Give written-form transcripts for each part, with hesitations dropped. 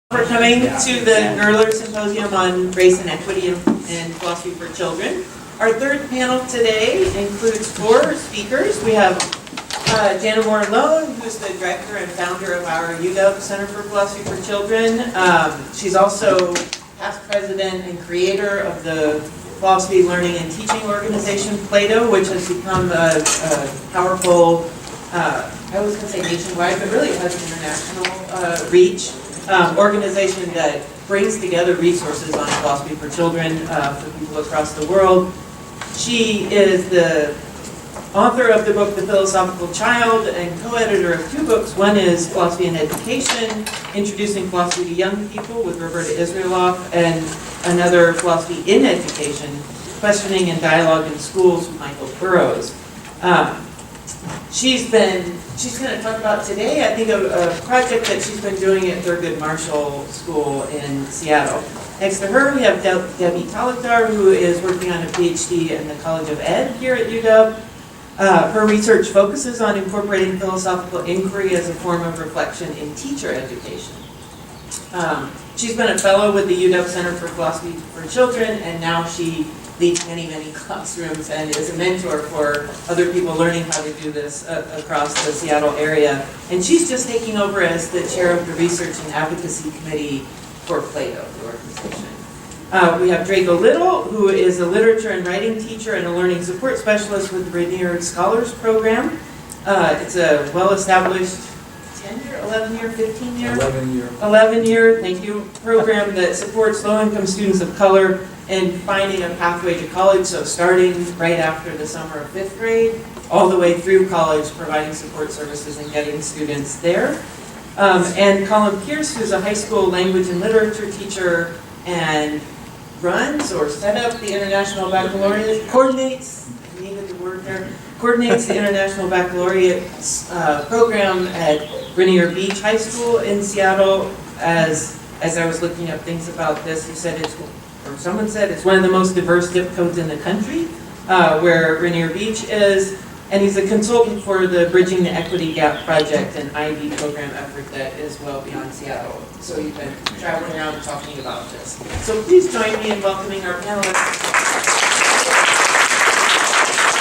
For coming to the Gerler Symposium on Race and Equity and Philosophy for Children. Our third panel today includes 4 speakers. We have Jana Mohr, who's the director and founder of our UW Center for Philosophy for Children. She's also past president and creator of the philosophy learning and teaching organization Plato, which has become a powerful, I was going to say nationwide, but really it has international reach. Organization that brings together resources on philosophy for children for people across the world. She is the author of the book The Philosophical Child and co-editor of 2 books. One is Philosophy and Education, Introducing Philosophy to Young People with Roberta Israeloff, and another Philosophy in Education, Questioning and Dialogue in Schools with Michael Burrows. She's going to talk about today, I think, a project that she's been doing at Thurgood Marshall School in Seattle. Next to her, we have Debi Talukdar, who is working on a PhD in the College of Ed here at UW. Her research focuses on incorporating philosophical inquiry as a form of reflection in teacher education. She's been a fellow with the UW Center for Philosophy for Children, and now she leads many, many classrooms and is a mentor for other people learning how to do this across the Seattle area. And she's just taking over as the chair of the Research and Advocacy Committee for Plato, the organization. We have Drego, who is a literature and writing teacher and a learning support specialist with the Rainier Scholars Program. It's a well-established 10-year, 11-year, 15-year? 11-year. 11-year, thank you, program that supports low-income students of color in finding a pathway to college, so starting right after the summer of 5th grade, all the way through college, providing support services and getting students there. And Colin, who's a high school language and literature teacher and runs or set up the International Baccalaureate, coordinates the International Baccalaureate program at Rainier Beach High School in Seattle. As I was looking up things about this, someone said it's one of the most diverse zip codes in the country, where Rainier Beach is, and he's a consultant for the Bridging the Equity Gap project, an IB program effort that is well beyond Seattle. So you've been traveling around talking about this. So please join me in welcoming our panelists.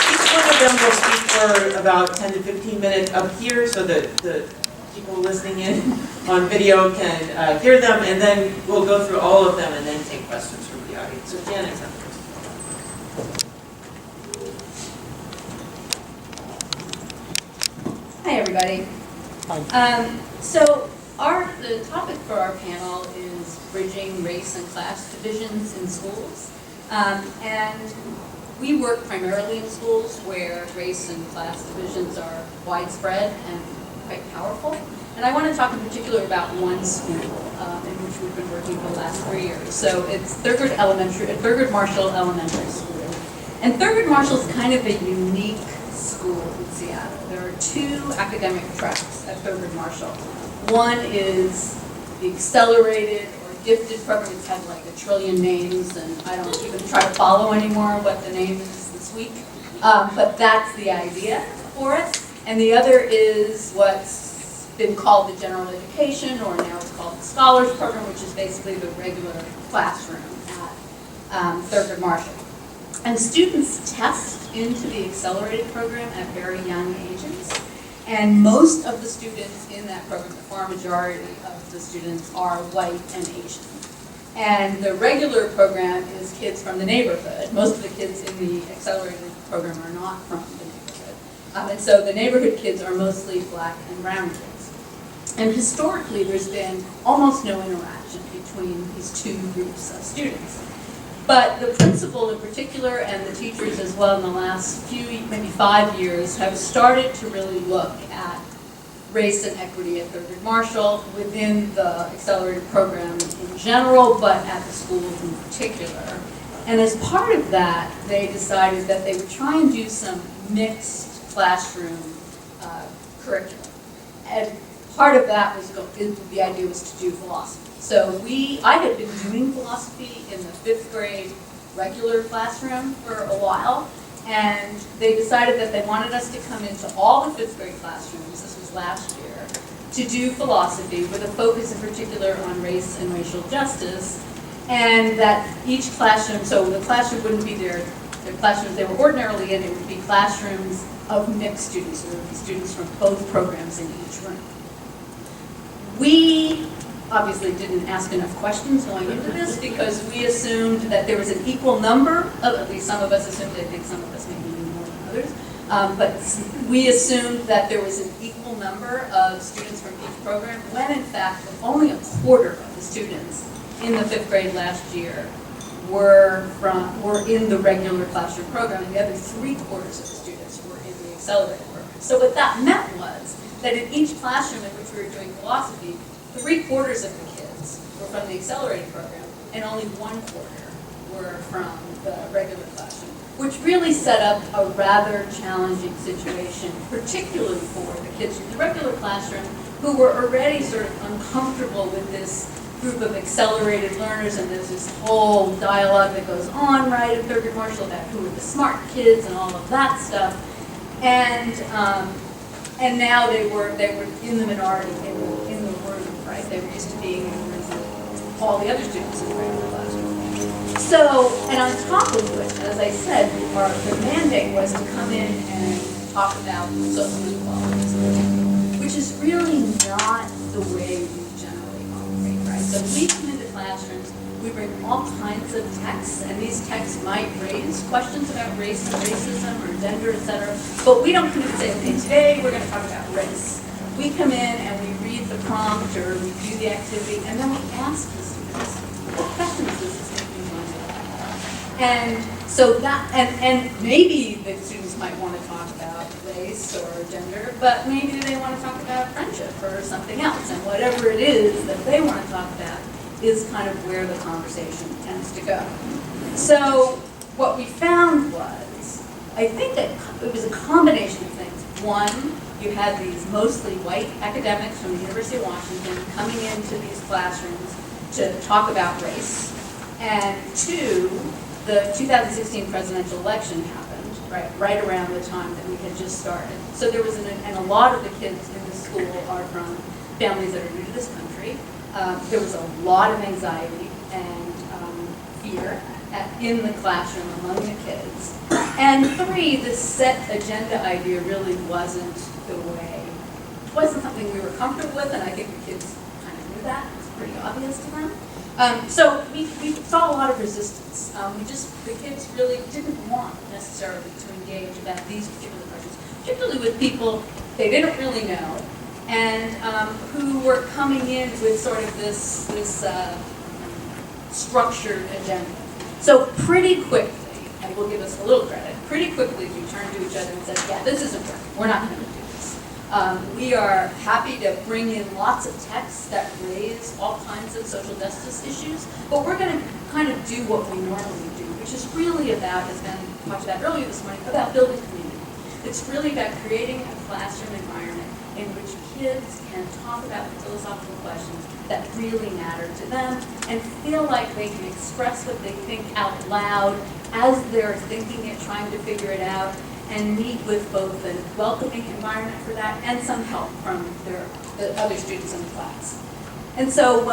Each one of them will speak for about 10 to 15 minutes up here so that the people listening in on video can hear them, and then we'll go through all of them and then take questions from the audience. So Jana's up first. Hi everybody. So the topic for our panel is bridging race and class divisions in schools. And we work primarily in schools where race and class divisions are widespread and quite powerful. And I want to talk in particular about one school in which we've been working for the last 3 years. So it's Thurgood Marshall Elementary School. And Thurgood Marshall is kind of a unique school in Seattle. There are 2 academic tracks at Thurgood Marshall. One is the accelerated or gifted program. It's had like 1 trillion names, and I don't even try to follow anymore what the name is this week. But that's the idea for it. And the other is what's been called the general education, or now it's called the scholars program, which is basically the regular classroom at Thurgood Marshall. And students test into the accelerated program at very young ages. And most of the students in that program, the far majority of the students, are white and Asian. And the regular program is kids from the neighborhood. Most of the kids in the accelerated program are not from the neighborhood. And so the neighborhood kids are mostly black and brown kids. And historically, there's been almost no interaction between these 2 groups of students. But the principal in particular, and the teachers as well, in the last few, maybe 5 years, have started to really look at race and equity at Thurgood Marshall within the accelerated program in general, but at the schools in particular. And as part of that, they decided that they would try and do some mixed classroom curriculum. And part of that was the idea was to do philosophy. So I had been doing philosophy in the 5th grade regular classroom for a while, and they decided that they wanted us to come into all the 5th grade classrooms, this was last year, to do philosophy with a focus in particular on race and racial justice, and that each classroom, so the classroom wouldn't be their classrooms they were ordinarily in, it would be classrooms of mixed students, so there would be students from both programs in each room. We obviously didn't ask enough questions going into this because we assumed that there was an equal number of, at least some of us assumed, I think some of us maybe more than others, but we assumed that there was an equal number of students from each program, when in fact only a quarter of the students in the 5th grade last year were in the regular classroom program, and the other 3/4 of the students were in the accelerated program. So what that meant was that in each classroom in which we were doing philosophy, 3/4 of the kids were from the accelerated program, and only 1/4 were from the regular classroom, which really set up a rather challenging situation, particularly for the kids in the regular classroom who were already sort of uncomfortable with this group of accelerated learners, and there's this whole dialogue that goes on right at Thurgood Marshall about who are the smart kids and all of that stuff, and now they were in the minority in the room, right? They were used to being in the room with all the other students in the regular classroom. So, and on top of which, as I said, the mandate was to come in and talk about social inequalities, which is really not the way we generally operate, right? So we come into classrooms, we bring all kinds of texts, and these texts might raise questions about race and racism or gender, etc. But we don't come in and say, okay, today we're going to talk about race. We come in and we read the prompt or we do the activity, and then we ask the students, what questions does this make you wonder? And so that, and maybe the students might want to talk about race or gender, but maybe they want to talk about friendship or something else. And whatever it is that they want to talk about is kind of where the conversation tends to go. So what we found was, I think that it was a combination of things. One, you had these mostly white academics from the University of Washington coming into these classrooms to talk about race. And two, the 2016 presidential election happened, right around the time that we had just started. So there was, and a lot of the kids in the school are from families that are new to this country. There was a lot of anxiety and fear in the classroom among the kids. And three, this set agenda idea really wasn't something we were comfortable with, and I think the kids kind of knew that. It was pretty obvious to them. So we saw a lot of resistance. The kids really didn't want necessarily to engage about these particular questions, particularly with people they didn't really know, and who were coming in with sort of this structured agenda. So pretty quickly, and we'll give us a little credit, pretty quickly we turned to each other and said, yeah, this isn't working. We're not going to do this. We are happy to bring in lots of texts that raise all kinds of social justice issues, but we're going to kind of do what we normally do, which is really about, as Ben talked about earlier this morning, about building community. It's really about creating a classroom environment in which kids can talk about the philosophical questions that really matter to them and feel like they can express what they think out loud as they're thinking it, trying to figure it out, and meet with both a welcoming environment for that and some help from the other students in the class. And so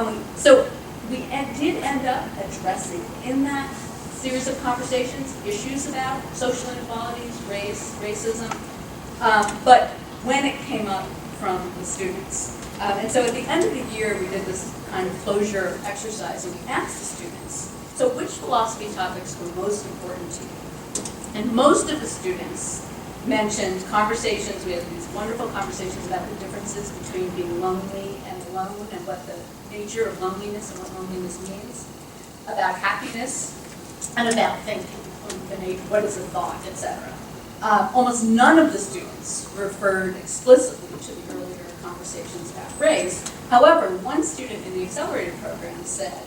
we did end up addressing in that series of conversations issues about social inequalities, race, racism, but when it came up from the students. And so at the end of the year, we did this kind of closure exercise, and we asked the students, so which philosophy topics were most important to you? And most of the students mentioned conversations. We had these wonderful conversations about the differences between being lonely and alone, and what the nature of loneliness and what loneliness means, about happiness, and about thinking, what is a thought, etc. Almost none of the students referred explicitly to the earlier conversations about race. However, one student in the accelerated program said,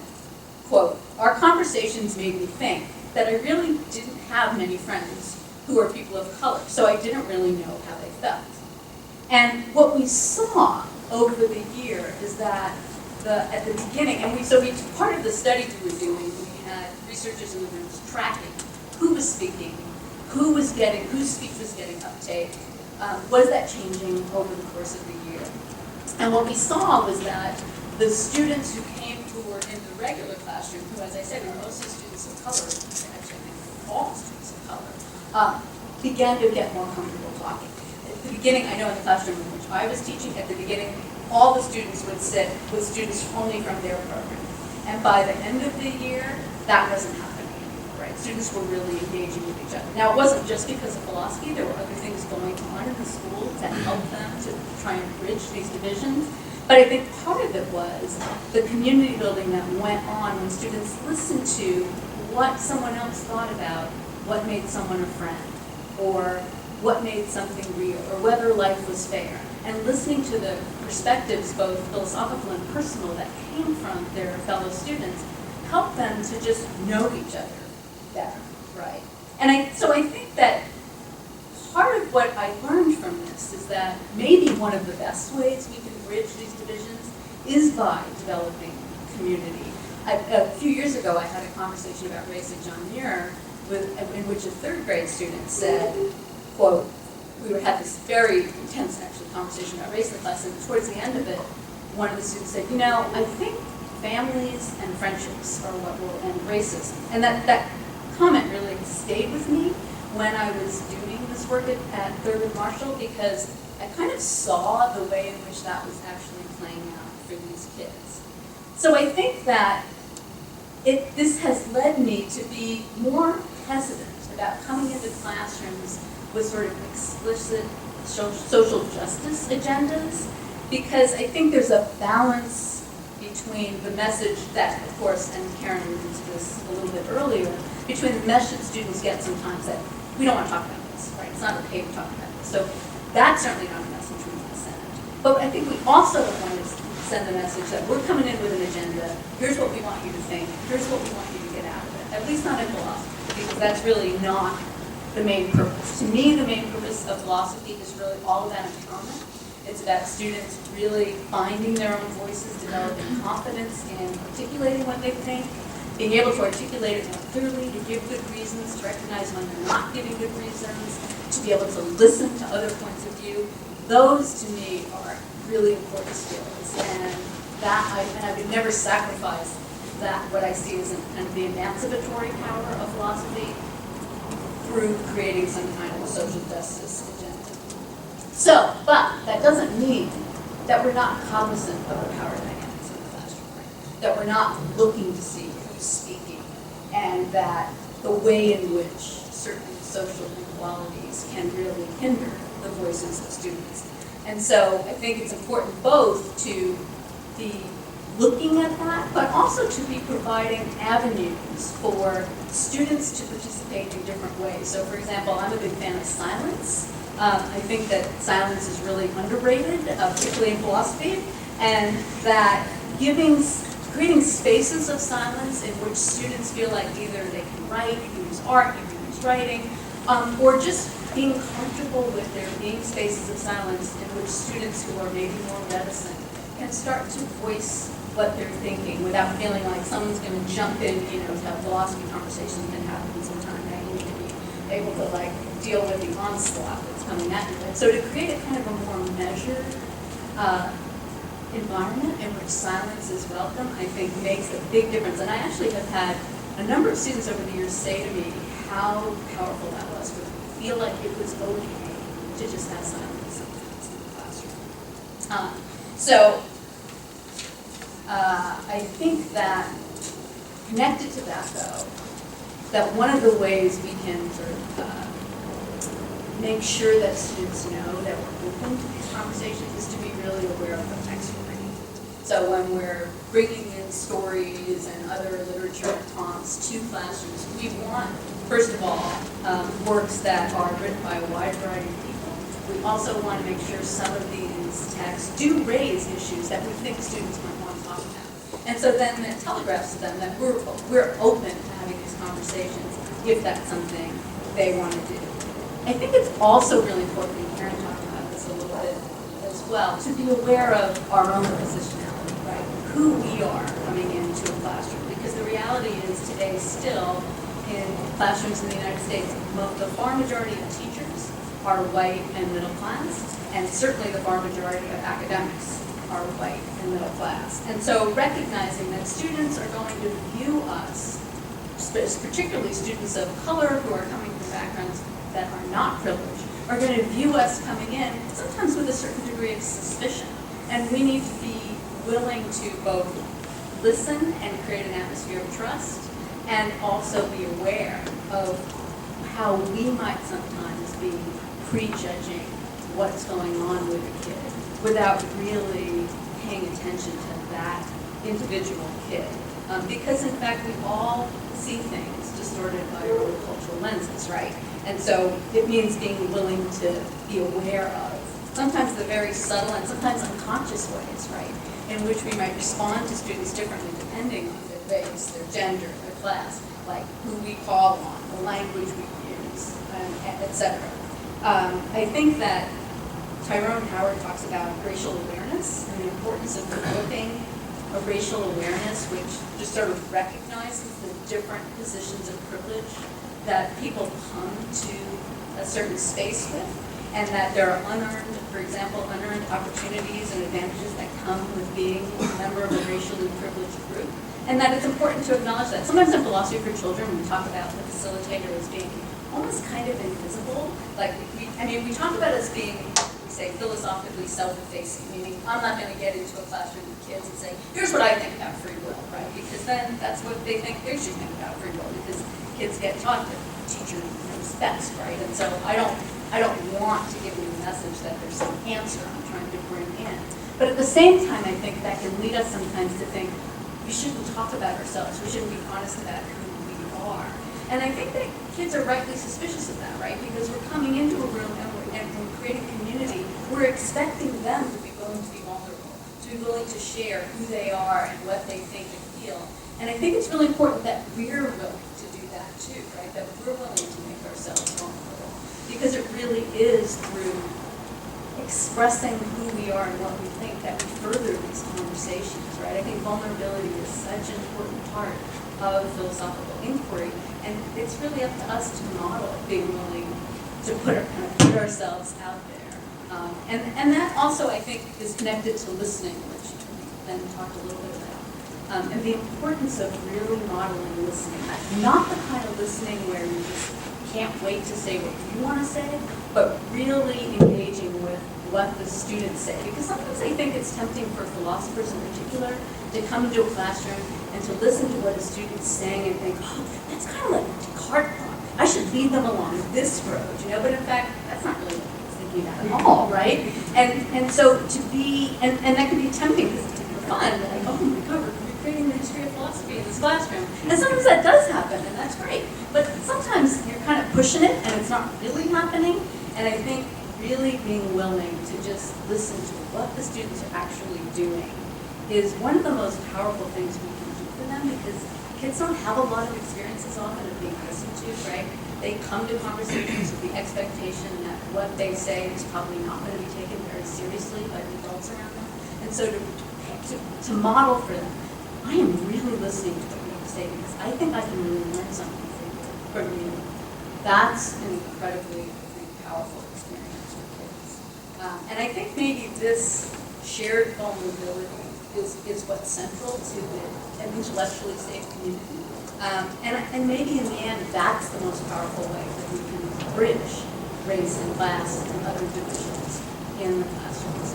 quote, "Our conversations made me think that I really didn't have many friends who are people of color, so I didn't really know how they felt." And what we saw over the year is that at the beginning, and part of the study we were doing, we had researchers in the rooms tracking who was speaking, whose speech was getting uptake. Was that changing over the course of the year? And what we saw was that the students who came who were in the regular classroom, who, as I said, were mostly students of color, actually I think all students of color, began to get more comfortable talking. At the beginning, I know in the classroom in which I was teaching, at the beginning, all the students would sit with students only from their program. And by the end of the year, that wasn't happening anymore, right? Students were really engaging with each other. Now, it wasn't just because of philosophy. There were other things going on in the school that helped them to try and bridge these divisions. But I think part of it was the community building that went on when students listened to what someone else thought about what made someone a friend, or what made something real, or whether life was fair. And listening to the perspectives, both philosophical and personal, that came from their fellow students, helped them to just know each other better, right? And so I think that part of what I learned from this is that maybe one of the best ways we can bridge these divisions is by developing community. A few years ago, I had a conversation about race at Rainier in which a third grade student said, quote, we had this very intense, actually, conversation about race in the class, and towards the end of it, one of the students said, you know, I think families and friendships are what will end racism. And that comment really stayed with me when I was doing this work at Thurgood Marshall, because I kind of saw the way in which that was actually playing out for these kids. So I think that this has led me to be more hesitant about coming into classrooms with sort of explicit social justice agendas, because I think there's a balance between the message that, of course, and Karen alluded to this a little bit earlier, between the message students get sometimes that we don't want to talk about this, right? It's not okay to talk about this. So that's certainly not a message we want to send. But I think we also want to send the message that we're coming in with an agenda, here's what we want you to think, here's what we want you to get out of it, at least not in philosophy, because that's really not the main purpose. To me, the main purpose of philosophy is really all about empowerment. It's about students really finding their own voices, developing confidence in articulating what they think, being able to articulate it more clearly, to give good reasons, to recognize when they're not giving good reasons, to be able to listen to other points of view. Those, to me, are really important skills, and I would never sacrifice that, what I see as kind of the emancipatory power of philosophy, through creating some kind of a social justice agenda. So, but that doesn't mean that we're not cognizant of the power dynamics in the classroom, right? That we're not looking to see who's speaking, and that the way in which certain social inequalities can really hinder the voices of students. And so I think it's important both to be looking at that, but also to be providing avenues for students to participate in different ways. So for example, I'm a big fan of silence. I think that silence is really underrated, particularly in philosophy, and that creating spaces of silence in which students feel like either they can write, you can use art, you can use writing, or just being comfortable with there being spaces of silence in which students who are maybe more reticent can start to voice what they're thinking without feeling like someone's going to jump in, to have philosophy conversations can happen sometime. Now you need to be able to deal with the onslaught that's coming at you. So to create a kind of a more measured environment in which silence is welcome, I think makes a big difference. And I actually have had a number of students over the years say to me how powerful that was for them. Feel like it was okay to just have silence sometimes in the classroom. I think that connected to that, though, that one of the ways we can sort of make sure that students know that we're open to these conversations is to be really aware of the text we're bringing. So when we're bringing in stories and other literature and prompts to classrooms, we want, first of all, works that are written by a wide variety of people. We also want to make sure some of these texts do raise issues that we think students might want to talk about. And so then it telegraphs to them that we're open to having these conversations if that's something they want to do. I think it's also really important, and Karen talked about this a little bit as well, to be aware of our own positionality, right? Who we are coming into a classroom. Because the reality is today still, in classrooms in the United States, the far majority of teachers are white and middle class, and certainly the far majority of academics are white and middle class. And so recognizing that students are going to view us, particularly students of color who are coming from backgrounds that are not privileged, are going to view us coming in sometimes with a certain degree of suspicion. And we need to be willing to both listen and create an atmosphere of trust, and also be aware of how we might sometimes be prejudging what's going on with a kid without really paying attention to that individual kid. Because in fact, we all see things distorted by our own cultural lenses, right? And so it means being willing to be aware of sometimes the very subtle and sometimes unconscious ways, right, in which we might respond to students differently depending on their race, their gender, their class, like who we call on, the language we use, etc. I think that Tyrone Howard talks about racial awareness and the importance of developing a racial awareness which just sort of recognizes the different positions of privilege that people come to a certain space with, and that there are unearned, for example, unearned opportunities and advantages that come with being a member of a racially privileged group, and that it's important to acknowledge that. Sometimes in philosophy for children, we talk about the facilitator as being almost kind of invisible. Like, we talk about us being, we say, philosophically self-effacing, meaning I'm not going to get into a classroom with kids and say, here's what I think about free will, right? Because then that's what they think they should think about free will, because kids get taught that the teacher knows best, right? And so I don't want to give you a message that there's some answer I'm trying to bring in. But at the same time, I think that can lead us sometimes to think we shouldn't talk about ourselves. We shouldn't be honest about who we are. And I think that kids are rightly suspicious of that, right? Because we're coming into a room and we're creating community. We're expecting them to be willing to be vulnerable, to be willing to share who they are and what they think and feel. And I think it's really important that we're willing to do that too, right? That we're willing to make ourselves vulnerable. Because it really is through expressing who we are and what we think that we further these conversations, right? I think vulnerability is such an important part of philosophical inquiry, and it's really up to us to model being willing to put ourselves out there. And that also, I think, is connected to listening, which Ben talked a little bit about. And the importance of really modeling listening. Not the kind of listening where you just can't wait to say what you want to say, but really engaging with what the students say. Because sometimes I think it's tempting for philosophers in particular to come into a classroom and to listen to what a student's saying and think, oh, that's kind of like Descartes thought. I should lead them along this road, But in fact, that's not really what he's thinking about at all, right? And so to be, and that can be tempting because it's fun, like, oh my God, we're creating the history of philosophy in this classroom. And sometimes that does happen, and that's great. But sometimes you're kind of pushing it, and it's not really happening. And I think really being willing to just listen to what the students are actually doing is one of the most powerful things we can do for them, because kids don't have a lot of experiences often of being listened to, right? They come to conversations with the expectation that what they say is probably not going to be taken very seriously by the adults around them. And so to model for them, I am really listening to what you have to say because I think I can really learn something from you. That's an incredibly powerful experience for kids. And I think maybe this shared vulnerability is what's central to an intellectually safe community. And maybe in the end, that's the most powerful way that we can bridge race and class and other divisions in the classrooms.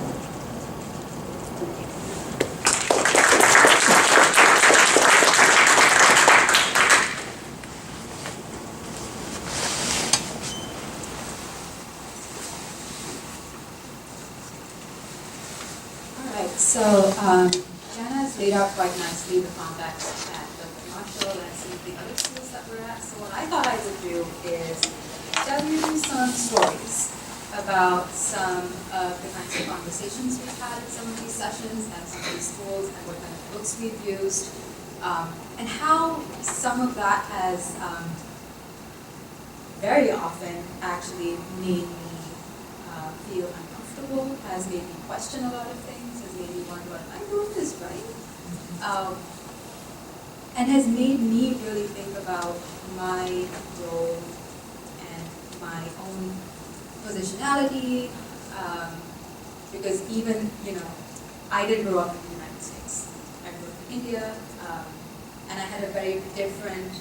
So Jana has laid out quite nicely the context at the commercial and some of the other schools that we're at. So what I thought I would do is tell you some stories about some of the kinds of conversations we've had at some of these sessions and some of these schools and what kind of books we've used and how some of that has very often actually made me feel uncomfortable, has made me question a lot of things, has made me wonder, am I doing this right? And has made me really think about my role and my own positionality, because even, I didn't grow up in the United States. I grew up in India, and I had a very different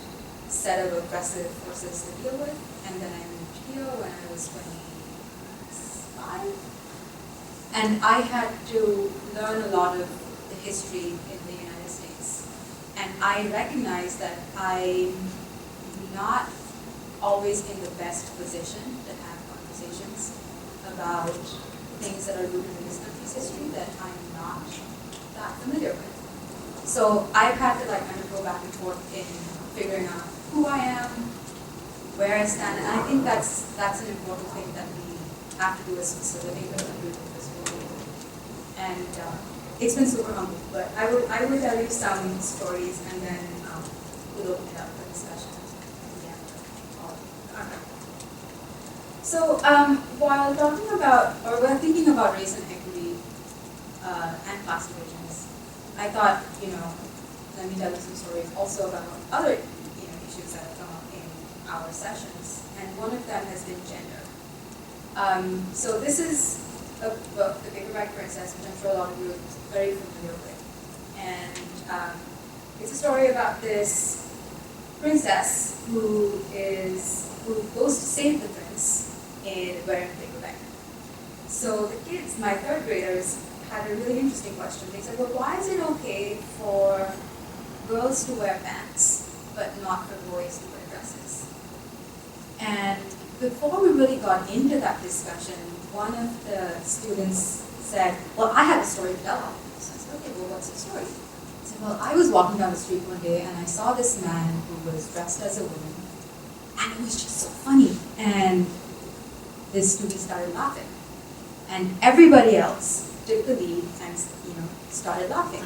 set of aggressive forces to deal with. And then I moved here when I was 25. And I had to learn a lot of the history in the United States. And I recognized that I'm not always in the best position to have conversations about things that are rooted in this country's history that I'm not that familiar with. So I've had to like kind of go back and forth in figuring out who I am, where I stand, and I think that's an important thing that we have to do as facilitators and do this work. And it's been super humbling, but I will tell you some stories and then we'll open it up for discussion. So while talking about, or while thinking about race and equity and class divisions, I thought, let me tell you some stories also about other issues that have come up in our sessions, and one of them has been gender. So this is a book, The Paperback Princess, which I'm sure a lot of you are very familiar with. And it's a story about this princess who goes to save the prince wearing a paperback. So the kids, my third graders, had a really interesting question. They said, well, why is it okay for girls to wear pants, but not for boys to wear dresses? And before we really got into that discussion, one of the students said, well, I have a story to tell on this. So I said, okay, well, what's the story? He said, well, I was walking down the street one day and I saw this man who was dressed as a woman, and it was just so funny. And this student started laughing. And everybody else took the lead and started laughing.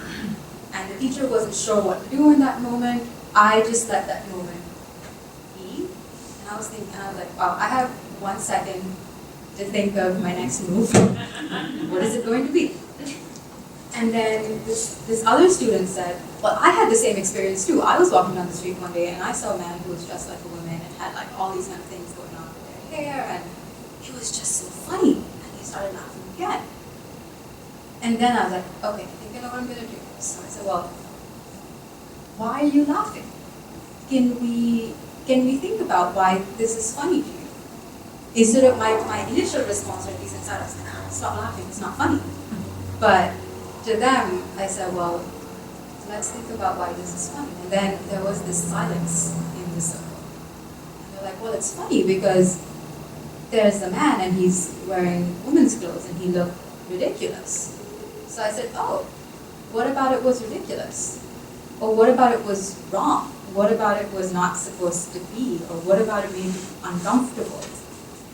And the teacher wasn't sure what to do in that moment. I just let that moment be. And I was like, wow, I have 1 second to think of my next move. What is it going to be? And then this other student said, well, I had the same experience too. I was walking down the street one day and I saw a man who was dressed like a woman and had like all these kind of things going on with their hair, and it was just so funny. And they started laughing again. And then I was like, okay, I think I know what I'm going to do. So I said, well, why are you laughing? Can we think about why this is funny to you? Instead of my initial response, or at least inside, I was like, stop laughing, it's not funny. But to them, I said, well, let's think about why this is funny. And then there was this silence in the circle. And they're like, well, it's funny because there's a man and he's wearing women's clothes and he looked ridiculous. So I said, oh, what about it was ridiculous? Or what about it was wrong? What about it was not supposed to be? Or what about it made you uncomfortable?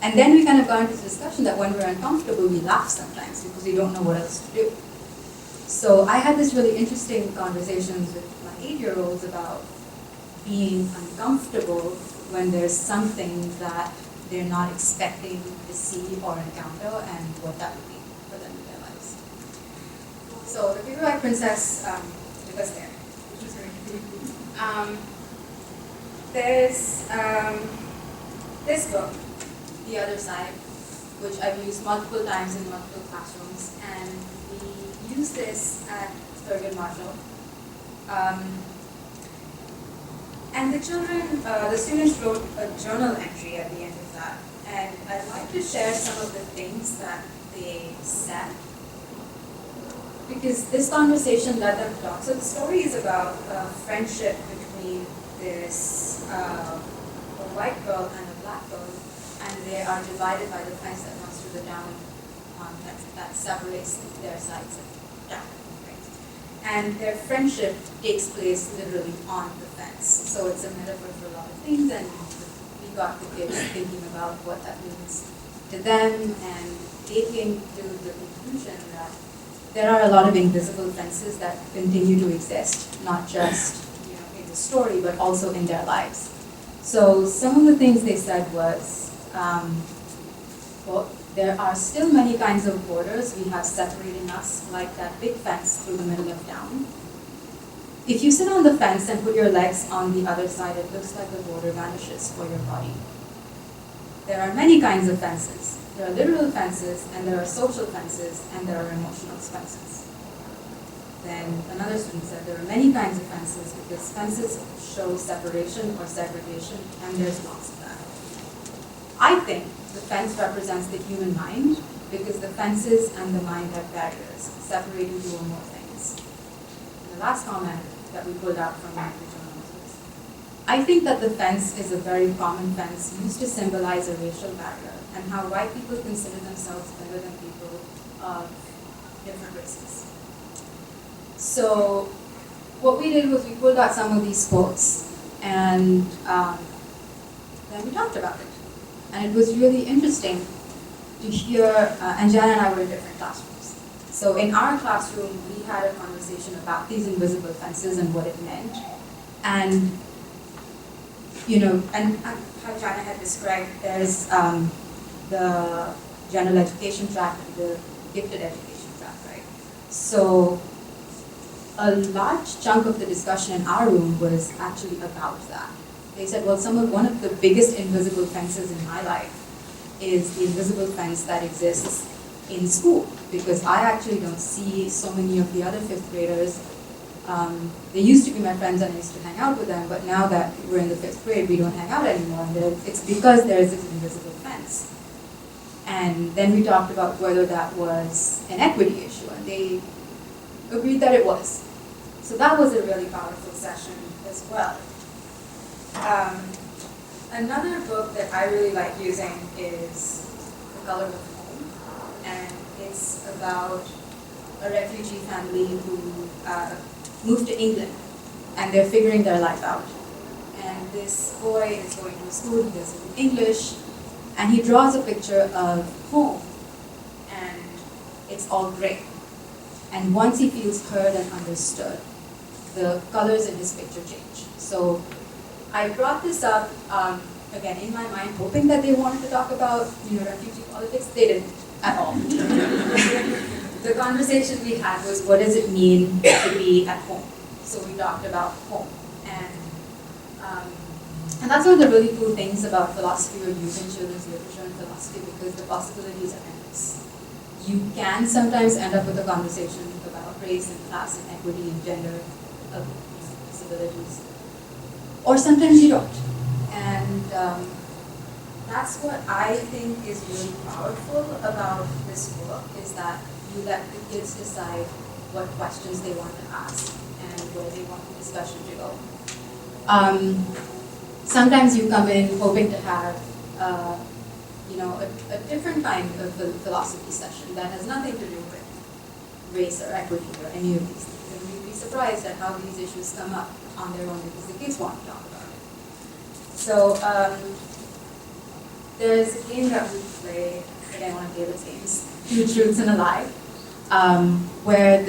And then we kind of got into the discussion that when we're uncomfortable, we laugh sometimes because we don't know what else to do. So I had this really interesting conversations with my 8-year-olds about being uncomfortable when there's something that they're not expecting to see or encounter, and what that would be for them in their lives. So the Paperback Princess took us there. There's this book, The Other Side, which I've used multiple times in multiple classrooms, and we use this at Thurgood Marshall. And the students wrote a journal entry at the end of that, and I'd like to share some of the things that they said, because this conversation led them to talk. So the story is about a friendship between this a white girl and a black girl, and they are divided by the fence that runs through the town that separates their sides of town. Right? And their friendship takes place literally on the fence. So it's a metaphor for a lot of things, and we got the kids thinking about what that means to them, and they came to the conclusion that there are a lot of invisible fences that continue to exist, not just in the story, but also in their lives. So some of the things they said was, well, there are still many kinds of borders we have separating us, like that big fence through the middle of town. If you sit on the fence and put your legs on the other side, it looks like the border vanishes for your body. There are many kinds of fences. There are literal fences, and there are social fences, and there are emotional fences. then another student said there are many kinds of fences because fences show separation or segregation, and there's lots of that. I think the fence represents the human mind because the fences and the mind have barriers, separating two or more things. And the last comment that we pulled out from the journal was, I think that the fence is a very common fence used to symbolize a racial barrier and how white people consider themselves better than people of different races. So what we did was we pulled out some of these quotes and then we talked about it. And it was really interesting to hear, and Jana and I were in different classrooms. So in our classroom, we had a conversation about these invisible fences and what it meant. And, you know, and how Jana had described, there's the general education track and the gifted education track, right? So a large chunk of the discussion in our room was actually about that. They said, well, one of the biggest invisible fences in my life is the invisible fence that exists in school, because I actually don't see so many of the other fifth graders. They used to be my friends and I used to hang out with them, but now that we're in the fifth grade, we don't hang out anymore. And it's because there is this invisible fence. And then we talked about whether that was an equity issue, and they agreed that it was. So that was a really powerful session as well. Another book that I really like using is The Color of Home, and it's about a refugee family who moved to England, and they're figuring their life out. And this boy is going to school, he does it in English, and he draws a picture of home, and it's all gray. And once he feels heard and understood, the colors in his picture change. So I brought this up, again, in my mind, hoping that they wanted to talk about, refugee politics. They didn't at all. The conversation we had was, what does it mean to be at home? So we talked about home. And that's one of the really cool things about philosophy or using children's literature and philosophy, because the possibilities are endless. You can sometimes end up with a conversation about race and class and equity and gender, disabilities. Or sometimes you don't. And that's what I think is really powerful about this book, is that you let the kids decide what questions they want to ask and where they want the discussion to go. Sometimes you come in hoping to have a different kind of philosophy session that has nothing to do with race or equity or any of these things. And you'd be surprised at how these issues come up on their own because the kids want to talk about it. So there's a game that we play, again, one of David's games, Two Truths and a Lie, where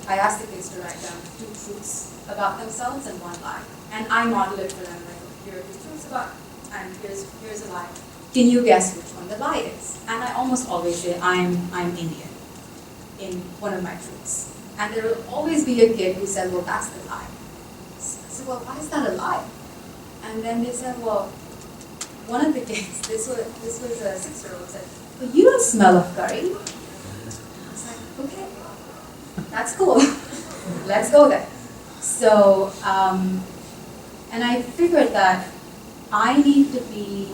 I ask the kids to write down 2 truths about themselves and 1 lie. And I model it for them, like, here are 2 truths about, and here's a lie. Can you guess which one the lie is? And I almost always say, I'm Indian in one of my truths. And there will always be a kid who said, well, that's the lie. I said, well, why is that a lie? And then they said, well, one of the kids, this was a 6-year-old, said, well, you don't smell of curry. I was like, okay, that's cool. Let's go there. So, and I figured that I need to be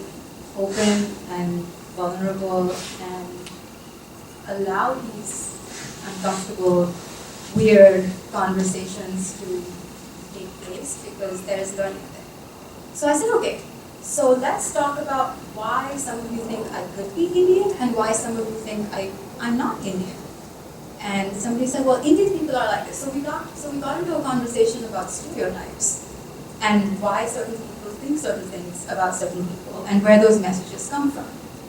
open and vulnerable and allow these uncomfortable, weird conversations to take place because there's learning there. So I said, okay, so let's talk about why some of you think I could be Indian and why some of you think I'm not Indian. And somebody said, well, Indian people are like this. So we got into a conversation about stereotypes and why certain people think certain things about certain people and where those messages come from.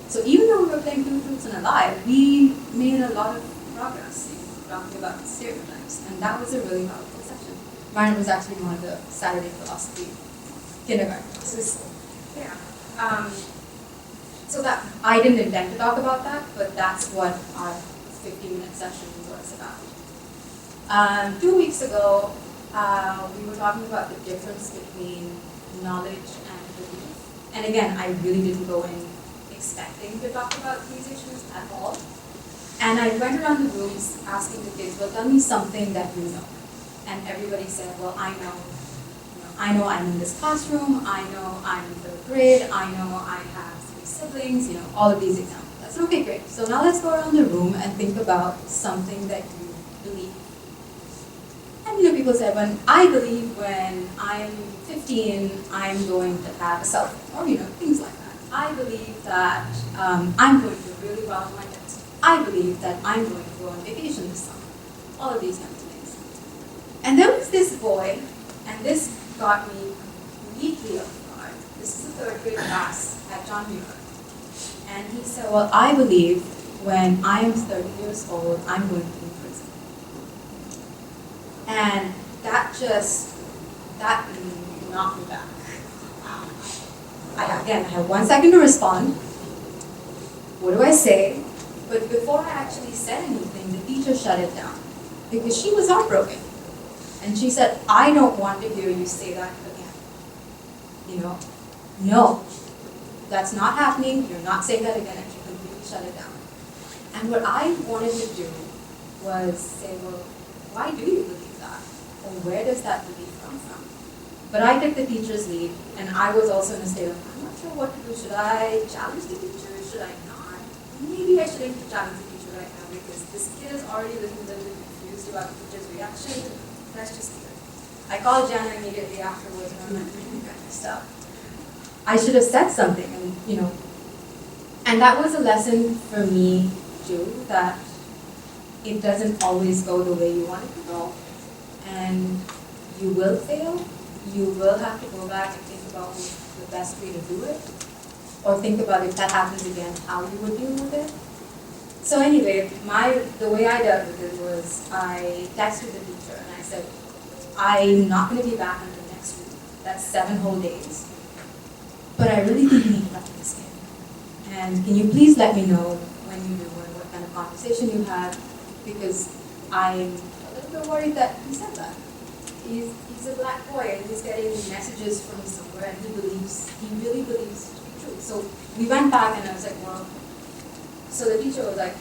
So even though we were playing 2 truths and a lie, we made a lot of progress talking about stereotypes. And that was a really powerful session. Mine was actually one of the Saturday philosophy kindergarten classes. Yeah. So that I didn't intend to talk about that, but that's what our 15-minute session was about. 2 weeks ago, we were talking about the difference between knowledge and belief. And again, I really didn't go in expecting to talk about these issues at all. And I went around the rooms asking the kids, well, tell me something that you know. And everybody said, well, I know I'm in this classroom, I know I'm in third grade, I know I have 3 siblings, all of these examples. I said, okay, great. So now let's go around the room and think about something that you believe. And people said, I believe when I'm 15, I'm going to have a cell phone, or things like that. I believe that I'm going to do really well on my test. I believe that I'm going to go on vacation this summer. All of these kinds of things. And there was this boy, and this got me completely off guard. This is a 3rd grade class at Mohr. And he said, well, I believe when I am 30 years old, I'm going to be in prison. And that knocked me back. I had 1 second to respond. What do I say? But before I actually said anything, the teacher shut it down because she was heartbroken. And she said, I don't want to hear you say that again. No, that's not happening. You're not saying that again. And she completely shut it down. And what I wanted to do was say, well, why do you believe that? Or where does that belief come from? But I took the teacher's lead, and I was also in a state of, I'm not sure what to do. Should I challenge the teacher? Should I not? Maybe I shouldn't challenge the teacher right now because this kid is already looking a little bit confused about the teacher's reaction. Let's just do it. I called Jana immediately afterwards, and I'm like, got messed up. I should have said something, and that was a lesson for me too, that it doesn't always go the way you want it to go, and you will fail. You will have to go back and think about the best way to do it, or think about if that happens again, how you would deal with it. So anyway, the way I dealt with it was I texted the teacher and I said, I'm not going to be back until next week. That's 7 whole days. But I really think we need to talk to this kid. And can you please let me know when you do and what kind of conversation you had, because I'm a little bit worried that he said that. He's a black boy and he's getting messages from somewhere and he really believes it to be true. So we went back and I was like, well, so the teacher was like,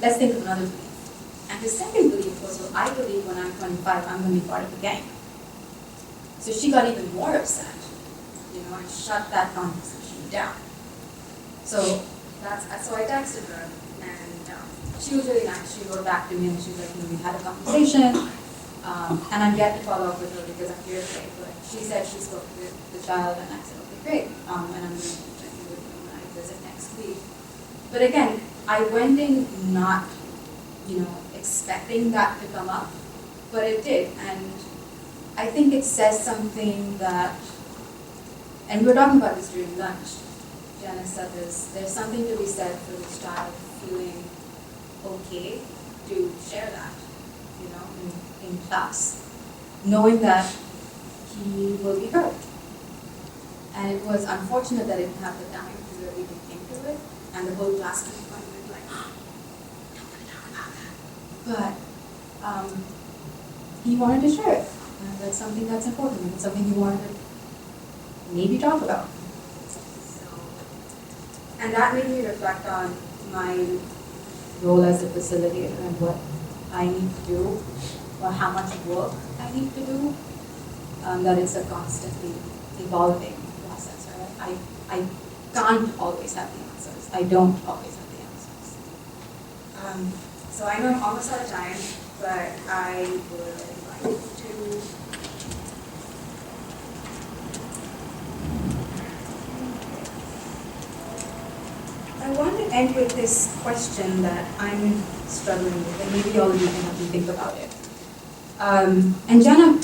let's think of another belief. And his second belief was, well, I believe when I'm 25, I'm going to be part of a gang. So she got even more upset, and shut that conversation down. So I texted her, and she was really nice. She wrote back to me and she was like, we had a conversation. And I'm yet to follow up with her because I'm here today. But she said she spoke with the child, and I said, okay, great. And I'm going to check in with you when I visit next week. But again, I went in not, expecting that to come up, but it did. And I think it says something that, and we were talking about this during lunch. Jana said this, there's something to be said for this child feeling okay to share that, in class, knowing that he will be heard. And it was unfortunate that I didn't have the time to really dig into it, and the whole class kind of went like, don't want to talk about that. But he wanted to share it, and that's something that's important, and it's something he wanted to maybe talk about. So, and that made me reflect on my role as a facilitator and what I need to do, or how much work I need to do. That it's a constantly evolving process, right? I can't always have the answers. I don't always have the answers. So I know I'm almost out of time, but I would like to I want to end with this question that I'm struggling with, and maybe all of you can help me think about it. And Jana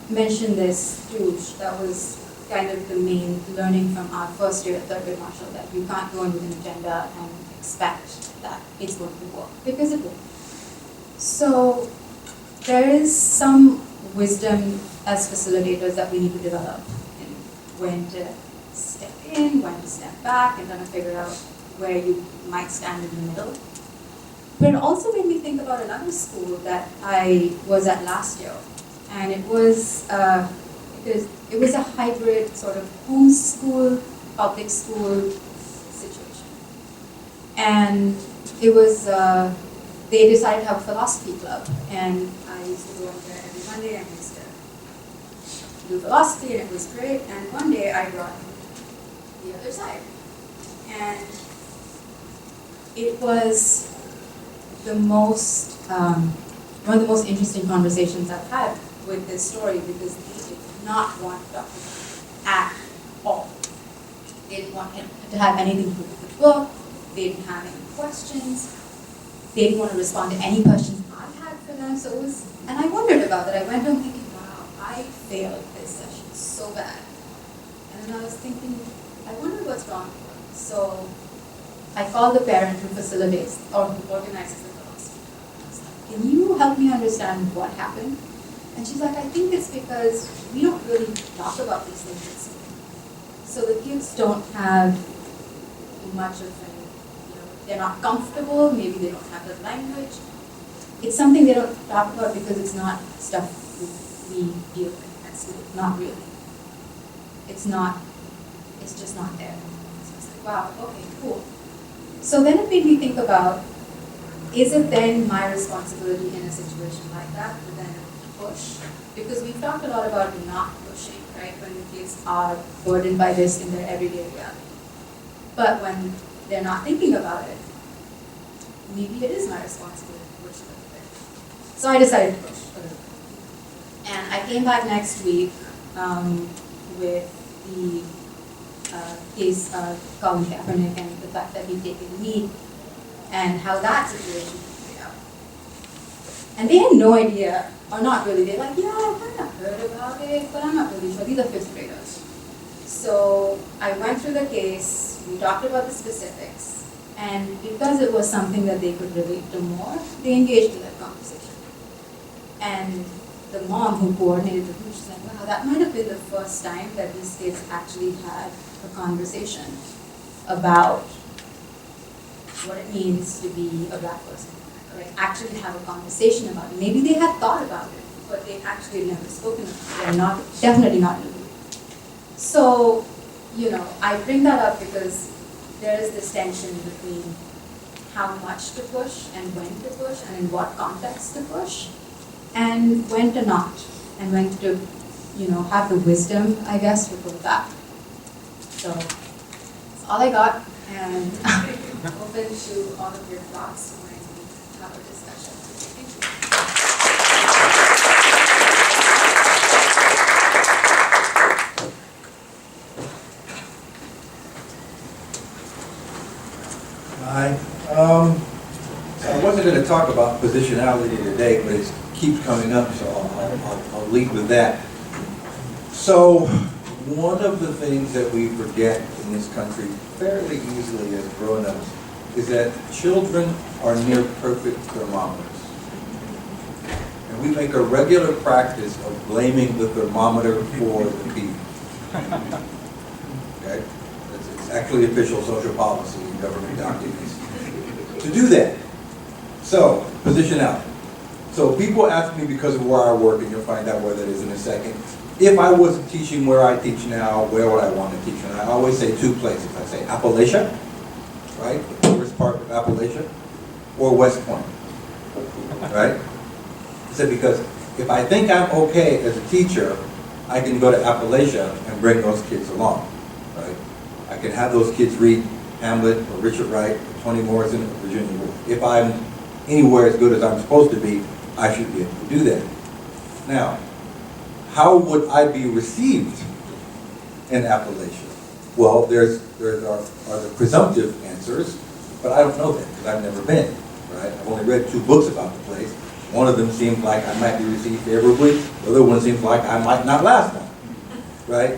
mentioned this too. That was kind of the main learning from our first year at Thurgood Marshall, that you can't go in with an agenda and expect that it's going to work, because it won't. So there is some wisdom as facilitators that we need to develop in when to step in, when to step back, and kind of figure out where you might stand in the middle. But it also made me think about another school that I was at last year. And it was because it was a hybrid sort of homeschool, public school situation. And it was they decided to have a philosophy club, and I used to go in there every Monday and used to do philosophy, and it was great. And one day I brought the other side, and it was the most one of the most interesting conversations I've had with this story, because they did not want Dr. at all. They didn't want him to have anything to do with the book. They didn't have any questions. They didn't want to respond to any questions I had for them. So it was, and I wondered about that. I went home thinking, wow, I failed this session so bad. And then I was thinking, I wonder what's wrong with them. So I called the parent who facilitates or who organizes the philosophy club. I was like, can you help me understand what happened? And she's like, I think it's because we don't really talk about these things at school. So the kids don't have much of an, they're not comfortable, maybe they don't have the language. It's something they don't talk about because it's not stuff we deal with at school, not really. It's just not there. So it's like, wow, okay, cool. So then it made me think about, is it then my responsibility in a situation like that to then push? Because we've talked a lot about not pushing, right? When the kids are burdened by this in their everyday reality. But when they're not thinking about it, maybe it is my responsibility to push a little bit. So I decided to push a little bit. And I came back next week with the case of Colin and the fact that he'd taken lead and how that situation played out. And they had no idea, or not really, they're like, yeah, I kind of heard about it, but I'm not really sure. These are fifth graders. So I went through the case, we talked about the specifics, and because it was something that they could relate to more, they engaged in that conversation. And the mom who coordinated the group, she said, wow, that might have been the first time that these kids actually had a conversation about what it means to be a Black person. Like actually have a conversation about it. Maybe they had thought about it, but they actually never spoken about it. They're definitely not in the group. So, I bring that up because there is this tension between how much to push and when to push and in what context to push and when to not and when to, have the wisdom, I guess, to pull back. So that's all I got, and I'm open to all of your thoughts when we have a discussion. Thank you. Hi. I wasn't going to talk about positionality today, but it keeps coming up, so I'll lead with that. So, one of the things that we forget in this country fairly easily as grown-ups is that children are near perfect thermometers. And we make a regular practice of blaming the thermometer for the beat. Okay? It's actually official social policy in government documents to do that. So, positionality. So people ask me because of where I work, and you'll find out where that is in a second. If I wasn't teaching where I teach now, where would I want to teach? And I always say two places. I say Appalachia, right? The tourist part of Appalachia, or West Point, right? I said because if I think I'm okay as a teacher, I can go to Appalachia and bring those kids along, right? I can have those kids read Hamlet or Richard Wright or Toni Morrison or Virginia Woolf. If I'm anywhere as good as I'm supposed to be, I should be able to do that. Now, how would I be received in Appalachia? Well, there are the presumptive answers, but I don't know that because I've never been, right? I've only read 2 books about the place. One of them seems like I might be received favorably. The other one seems like I might not last long, right?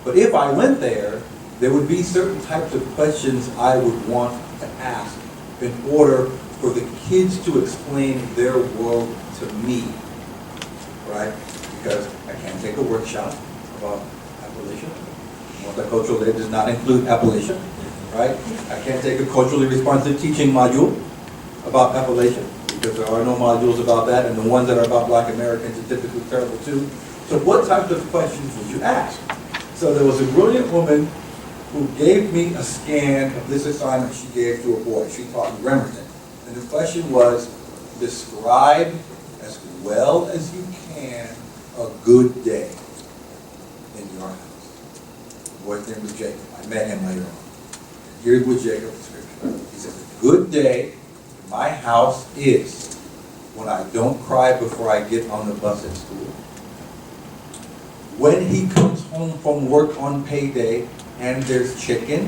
But if I went there would be certain types of questions I would want to ask in order for the kids to explain their world to me, right? Because I can't take a workshop about Appalachia. Multicultural ed does not include Appalachia, right? I can't take a culturally responsive teaching module about Appalachia because there are no modules about that, and the ones that are about Black Americans are typically terrible too. So what types of questions would you ask? So there was a brilliant woman who gave me a scan of this assignment she gave to a boy. She taught in Bremerton. And the question was, describe as well as you can a good day in your house. The boy's name was Jacob. I met him later on. Here's what Jacob described. He said, a good day in my house is when I don't cry before I get on the bus at school. When he comes home from work on payday and there's chicken.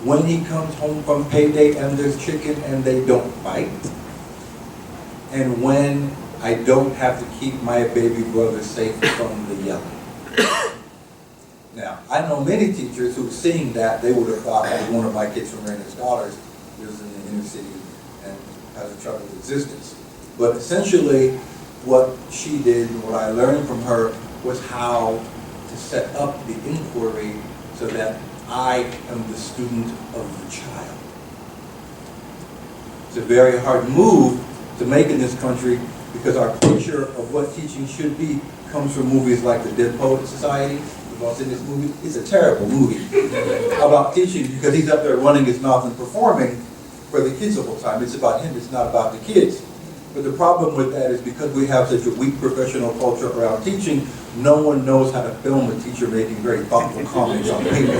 When he comes home from payday and there's chicken and they don't fight. And when I don't have to keep my baby brother safe from the yelling. Now, I know many teachers who've seen that, they would have thought that one of my kids from Rainier Scholars lives in the inner city and has a troubled existence. But essentially, what she did, and what I learned from her, was how to set up the inquiry so that I am the student of the child. It's a very hard move to make in this country because our picture of what teaching should be comes from movies like The Dead Poet Society. We've all seen this movie. It's a terrible movie about teaching because he's up there running his mouth and performing for the kids the whole time. It's about him, it's not about the kids. But the problem with that is because we have such a weak professional culture around teaching, no one knows how to film a teacher making very thoughtful comments on paper.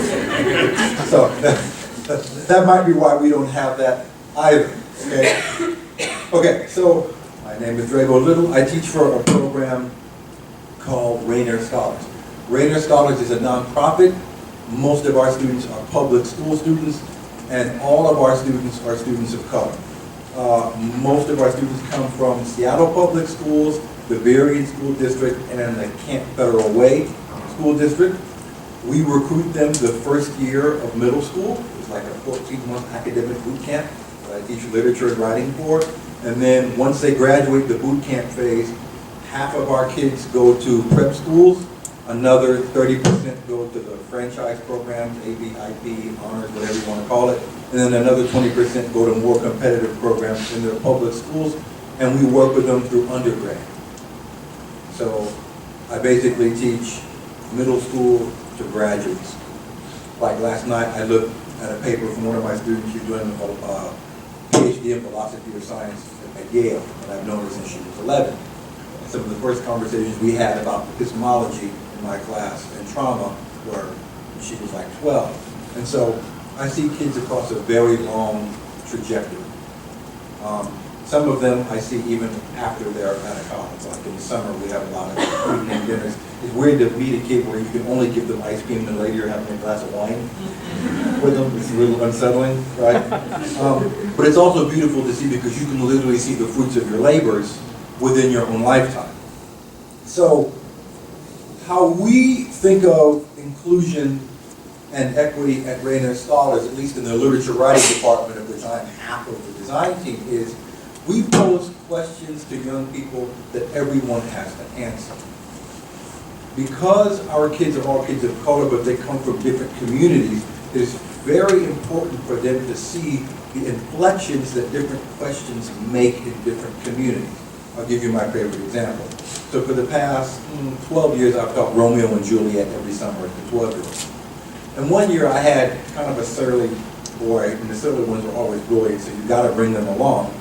So that might be why we don't have that either. Okay, okay, so my name is Drego Little. I teach for a program called Rainier Scholars. Rainier Scholars is a nonprofit. Most of our students are public school students, and all of our students are students of color. Most of our students come from Seattle Public Schools, the Berrien School District, and the Camp Federal Way School District. We recruit them the first year of middle school. It's like a 14-month academic boot camp that I teach literature and writing for. And then once they graduate the boot camp phase, half of our kids go to prep schools, another 30% go to the franchise programs, AB, IP, honors, whatever you want to call it, and then another 20% go to more competitive programs in their public schools, and we work with them through undergrad. So I basically teach middle school to graduate school. Like last night, I looked at a paper from one of my students. She's doing a PhD in philosophy of science at Yale, and I've known her since she was 11. And some of the first conversations we had about epistemology in my class and trauma were when she was like 12. And so I see kids across a very long trajectory. Some of them I see even after they're out of college. Like in the summer, we have a lot of evening dinners. It's weird to meet a kid where you can only give them ice cream and later you're having a glass of wine with them. It's a little unsettling, right? But it's also beautiful to see because you can literally see the fruits of your labors within your own lifetime. So how we think of inclusion and equity at Rainier Scholars, at least in the literature writing department, of which I'm half of the design team, is we pose questions to young people that everyone has to answer. Because our kids are all kids of color, but they come from different communities, it is very important for them to see the inflections that different questions make in different communities. I'll give you my favorite example. So for the past 12 years, I've taught Romeo and Juliet every summer at the 12-year-olds. And one year I had kind of a surly boy, and the surly ones were always bullied, so you got to bring them along.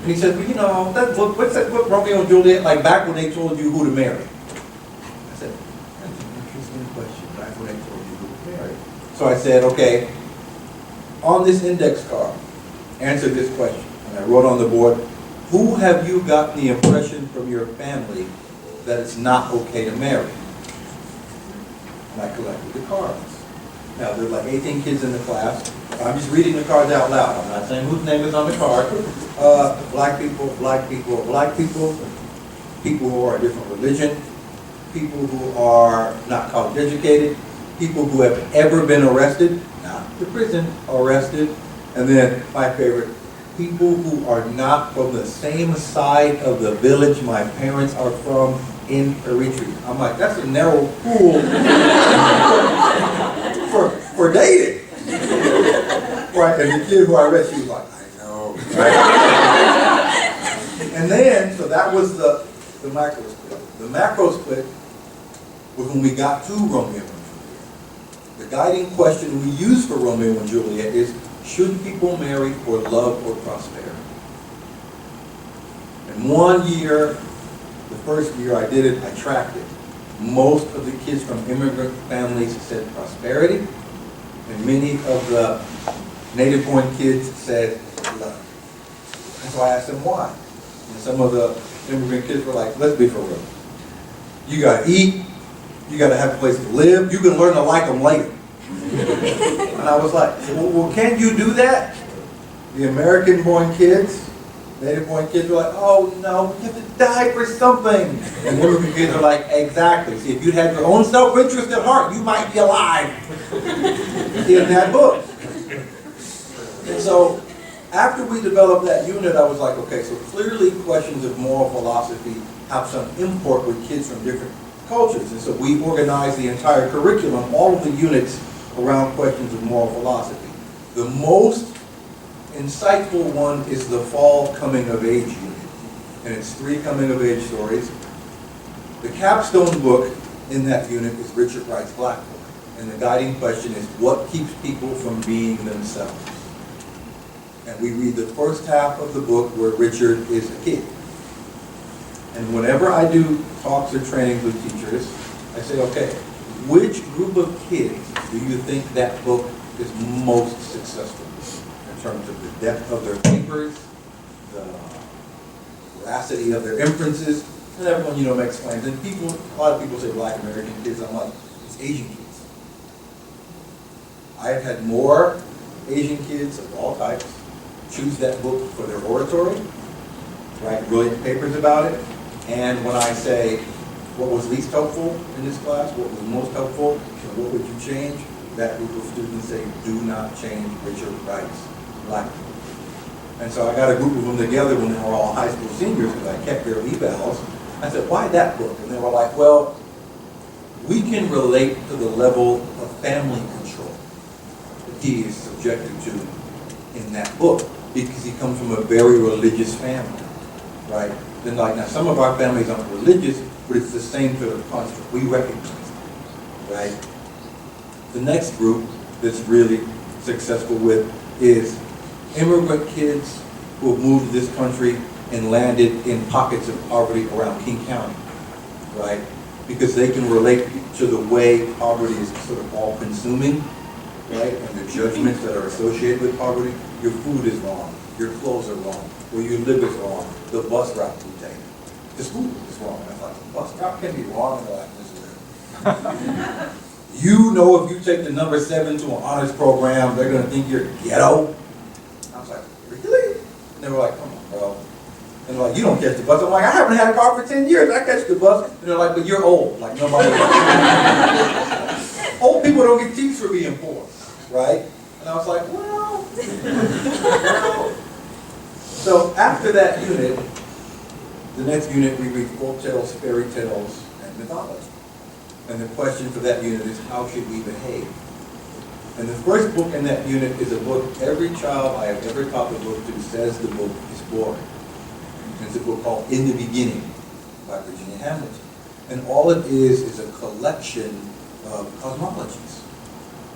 And he said, well, you know, that book, what's that book, Romeo and Juliet, like back when they told you who to marry? I said, that's an interesting question, back when they told you who to marry. So I said, okay, on this index card, answer this question. And I wrote on the board, who have you got the impression from your family that it's not okay to marry? And I collected the cards. Now, there's like 18 kids in the class. I'm just reading the cards out loud. I'm not saying whose name is on the card. Black people, black people, black people, people who are a different religion, people who are not college educated, people who have ever been arrested, not to prison, arrested, and then my favorite, people who are not from the same side of the village my parents are from in Eritrea. I'm like, that's a narrow pool for dating. Right, and the kid who I read, she was like, I know. Right? And then, so that was the micro split. The macro split was when we got to Romeo and Juliet. The guiding question we use for Romeo and Juliet is, should people marry for love or prosperity? And one year, the first year I did it, I tracked it. Most of the kids from immigrant families said prosperity, and many of the native-born kids said love. And so I asked them why. And some of the immigrant kids were like, let's be for real. You gotta eat, you gotta have a place to live, you can learn to like them later. And I was like, well, can't you do that? The American-born kids, native-born kids were like, oh no, you have to die for something. And the immigrant kids are like, exactly. See, if you had your own self-interest at heart, you might be alive in that book. And so, after we developed that unit, I was like, okay, so clearly questions of moral philosophy have some import with kids from different cultures. And so we organized the entire curriculum, all of the units around questions of moral philosophy. The most insightful one is the fall coming of age unit. And it's 3 coming of age stories. The capstone book in that unit is Richard Wright's Black Book. And the guiding question is, what keeps people from being themselves? And we read the first half of the book where Richard is a kid. And whenever I do talks or trainings with teachers, I say, okay, which group of kids do you think that book is most successful in terms of the depth of their papers, the veracity of their inferences, and everyone, makes claims. And a lot of people say Black American kids. I'm like, it's Asian kids. I have had more Asian kids of all types choose that book for their oratory, write brilliant papers about it, and when I say, what was least helpful in this class, what was most helpful, and what would you change, that group of students say, do not change Richard Wright's Black Book. And so I got a group of them together when they were all high school seniors, because I kept their evals. I said, why that book? And they were like, well, we can relate to the level of family control that he is subjected to in that book, because he comes from a very religious family, right? Then now some of our families aren't religious, but it's the same sort of construct. We recognize it, right? The next group that's really successful with is immigrant kids who have moved to this country and landed in pockets of poverty around King County, right? Because they can relate to the way poverty is sort of all-consuming, right? And the judgments that are associated with poverty. Your food is wrong. Your clothes are wrong. Where you live is wrong. The bus route you take. The school is wrong. And I thought, the bus route can be wrong. And they're like, this is you know, if you take the number 7 to an honors program, they're going to think you're ghetto. I was like, really? And they were like, come on, bro. And they're like, you don't catch the bus. I'm like, I haven't had a car for 10 years. I catch the bus. And they're like, but you're old. Like nobody else. Old people don't get teeth for being poor, right? And I was like, well. So after that unit, the next unit we read folk tales, fairy tales, and mythology. And the question for that unit is, how should we behave? And the first book in that unit is a book every child I have ever taught the book to says the book is boring. And it's a book called In the Beginning by Virginia Hamilton. And all it is a collection of cosmologies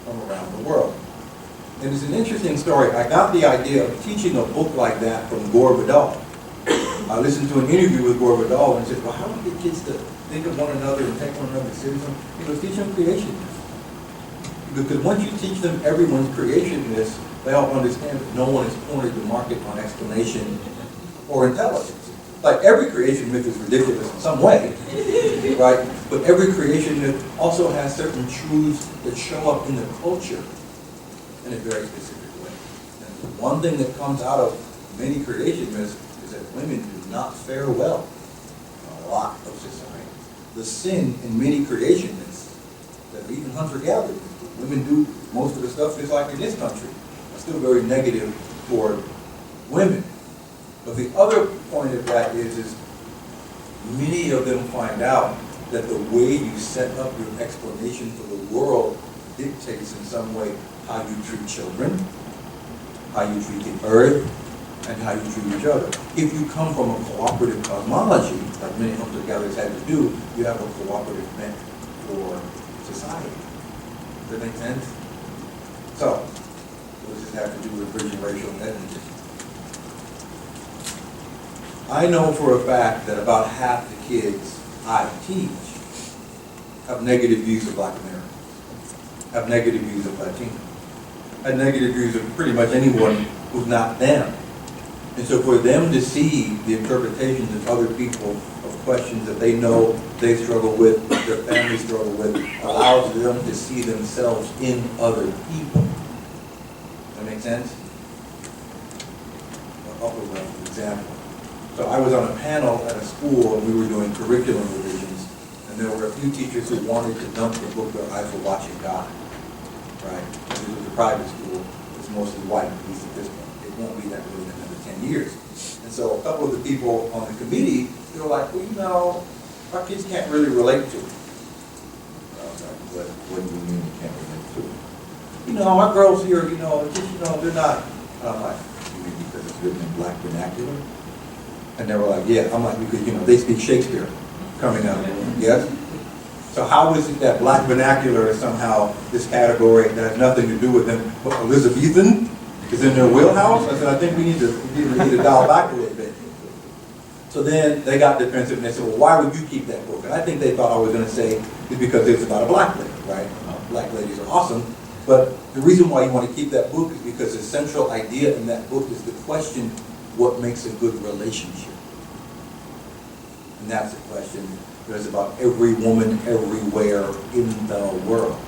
from around the world. And it's an interesting story. I got the idea of teaching a book like that from Gore Vidal. I listened to an interview with Gore Vidal and said, well, how do we get kids to think of one another and take one another seriously? He goes, teach them creationness. Because once you teach them everyone's creationness, they all understand that no one is cornered the market on explanation or intelligence. Like every creation myth is ridiculous in some way, right? But every creation myth also has certain truths that show up in the culture in a very specific way. And one thing that comes out of many creation myths is that women do not fare well in a lot of society. The sin in many creation myths that are even hunter-gatherers, women do most of the stuff just like in this country, are still very negative toward women. But the other point of that is many of them find out that the way you set up your explanation for the world dictates in some way how you treat children, how you treat the earth, and how you treat each other. If you come from a cooperative cosmology, like many hunter-gatherers had to do, you have a cooperative bent for society. Does that make sense? So, what does this have to do with bridging racial ethnicity? I know for a fact that about half the kids I teach have negative views of Black Americans, have negative views of Latinos, have negative views of pretty much anyone who's not them. And so for them to see the interpretations of other people of questions that they know they struggle with, their families struggle with, allows them to see themselves in other people. Does that make sense? I'll offer an example. So I was on a panel at a school and we were doing curriculum revisions, and there were a few teachers who wanted to dump the book Their Eyes Were Watching God. Right? And it was a private school. It's mostly white, at least at this point. It won't be that way in another 10 years. And so a couple of the people on the committee, they were like, well, you know, our kids can't really relate to it. I was like, what do you mean you can't relate to it? You know, our girls here, you know, just, you know, they're not. And I'm like, you mean because it's written in Black vernacular? And they were like, yeah. I'm like, because, you know, they speak Shakespeare coming out of it. Yes? So how is it that Black vernacular is somehow this category that has nothing to do with them? But Elizabethan is in their wheelhouse? I said, I think we need to dial back a little bit. So then they got defensive and they said, well, why would you keep that book? And I think they thought I was going to say it's because it's about a Black lady, right? Black ladies are awesome. But the reason why you want to keep that book is because the central idea in that book is the question, what makes a good relationship? And that's the question that is about every woman everywhere in the world.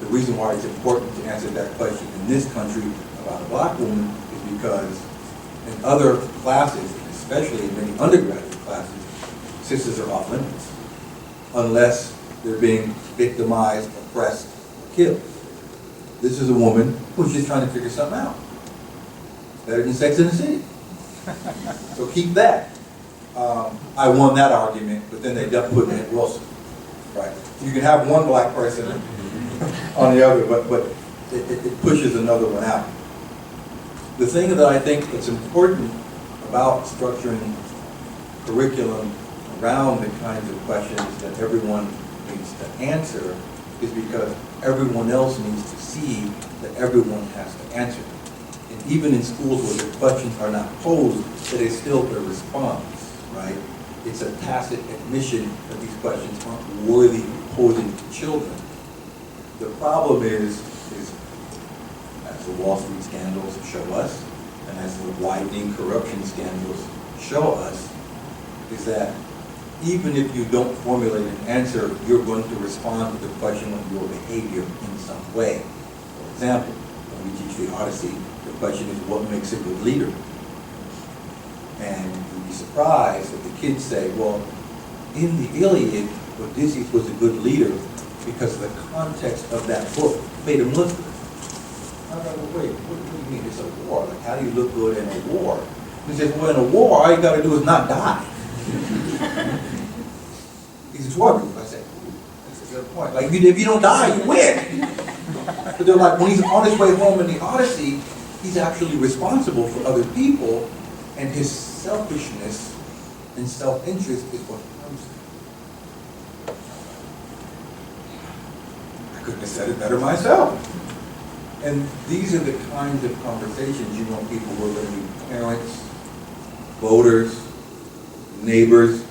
The reason why it's important to answer that question in this country about a Black woman is because in other classes, especially in many undergraduate classes, sisters are off limits unless they're being victimized, oppressed, or killed. This is a woman who's just trying to figure something out. Better than Sex in the City. So keep that. I won that argument, but then they dumped putting it Wilson. Right? You can have one Black person on the other, but it pushes another one out. The thing that I think that's important about structuring curriculum around the kinds of questions that everyone needs to answer is because everyone else needs to see that everyone has to answer them. And even in schools where the questions are not posed, that is still a response, right? It's a tacit admission that these questions aren't worthy of posing to children. The problem is as the Wall Street scandals show us, and as the widening corruption scandals show us, is that even if you don't formulate an answer, you're going to respond to the question of your behavior in some way. For example, when we teach the Odyssey, the question is what makes a good leader? And you'd be surprised if the kids say, well, in the Iliad, Odysseus was a good leader because the context of that book made him look good. I was like, well, wait, what do you mean it's a war? Like, how do you look good in a war? He says, well, in a war, all you got to do is not die. He's a dwarf. I said, that's a good point. Like, if you don't die, you win. But they're like, when he's on his way home in the Odyssey, he's actually responsible for other people, and his selfishness and self-interest is what harms him. I couldn't have said it better myself. And these are the kinds of conversations you want people who are going to be parents, voters, neighbors,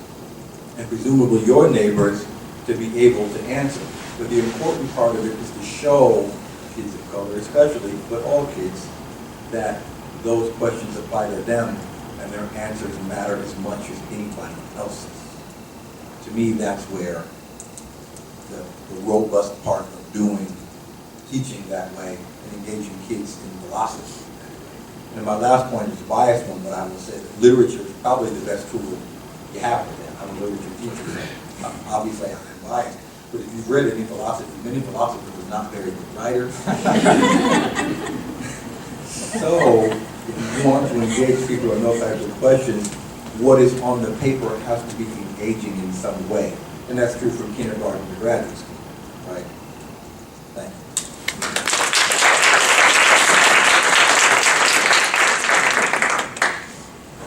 and presumably your neighbors to be able to answer. But the important part of it is to show kids of color especially, but all kids, that those questions apply to them and their answers matter as much as anybody else's. To me, that's where the robust part of teaching that way and engaging kids in philosophy. And my last point is a biased one, but I will say that literature is probably the best tool you have for that. I'm a literature teacher, so obviously I'm biased. But if you've read any philosophy, many philosophers are not very good writers. So, if you want to engage people in those types of questions, what is on the paper has to be engaging in some way. And that's true from kindergarten to graduate school, right? Thank you.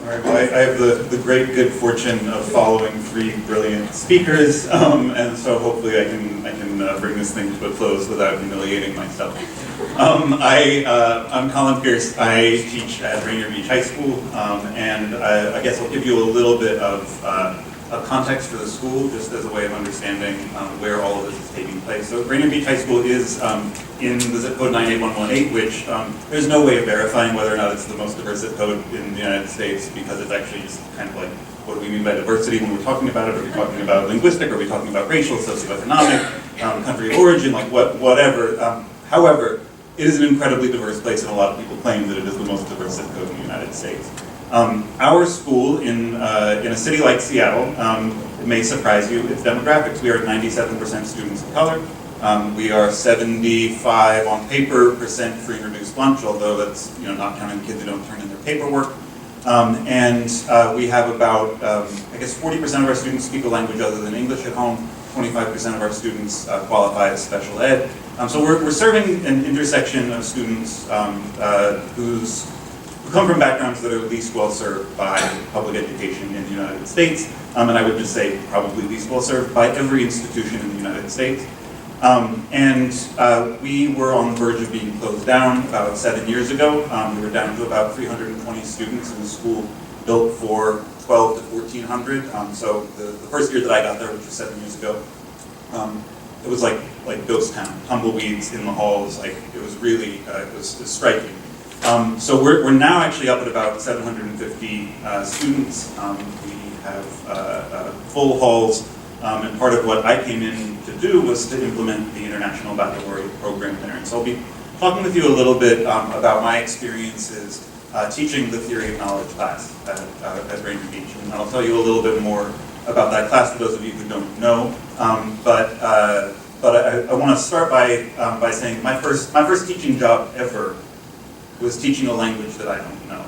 All right, well, I have the great good fortune of following three brilliant speakers, and so hopefully I can bring this thing to a close without humiliating myself. I'm Colin Pierce. I teach at Rainier Beach High School, and I guess I'll give you a little bit of context for the school, just as a way of understanding where all of this is taking place. So Rainier Beach High School is in the zip code 98118, which there's no way of verifying whether or not it's the most diverse zip code in the United States, because it's actually just kind of like, what do we mean by diversity when we're talking about it? Are we talking about linguistic? Are we talking about racial, socioeconomic, country of origin, like whatever. However, it is an incredibly diverse place, and a lot of people claim that it is the most diverse zip code in the United States. Our school in a city like Seattle, it may surprise you, its demographics. We are 97% students of color. We are 75 on paper percent free and reduced lunch, although that's not counting kids who don't turn in their paperwork. And we have about, I guess 40% of our students speak a language other than English at home. 25% of our students qualify as special ed. So we're serving an intersection of students who come from backgrounds that are least well served by public education in the United States, and I would just say probably least well served by every institution in the United States. We were on the verge of being closed down about 7 years ago. We were down to about 320 students in the school built for 12 to 1,400. So the first year that I got there, which was 7 years ago, it was like ghost town, tumbleweeds in the halls. Like it was really it was striking. So we're now actually up at about 750 students. We have full halls, and part of what I came in to do was to implement the International Baccalaureate program there. And so I'll be talking with you a little bit about my experiences teaching the Theory of Knowledge class at Rainier Beach. And I'll tell you a little bit more about that class for those of you who don't know. But I want to start by saying my first teaching job ever was teaching a language that I don't know.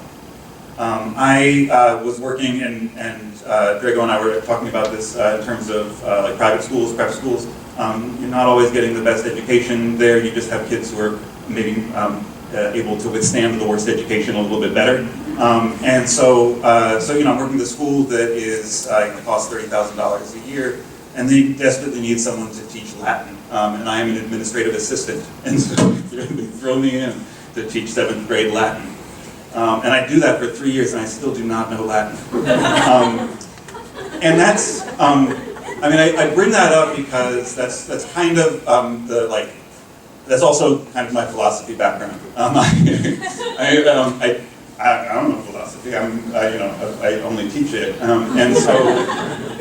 I was working, and Drego and I were talking about this in terms of like private schools, prep schools. You're not always getting the best education there. You just have kids who are maybe able to withstand the worst education a little bit better. So I'm working at a school that is costs $30,000 a year, and they desperately need someone to teach Latin. And I am an administrative assistant, and so they throw me in to teach 7th grade Latin. And I do that for 3 years, and I still do not know Latin. And that's, I bring that up because that's kind of that's also kind of my philosophy background. I don't know philosophy. I only teach it, and so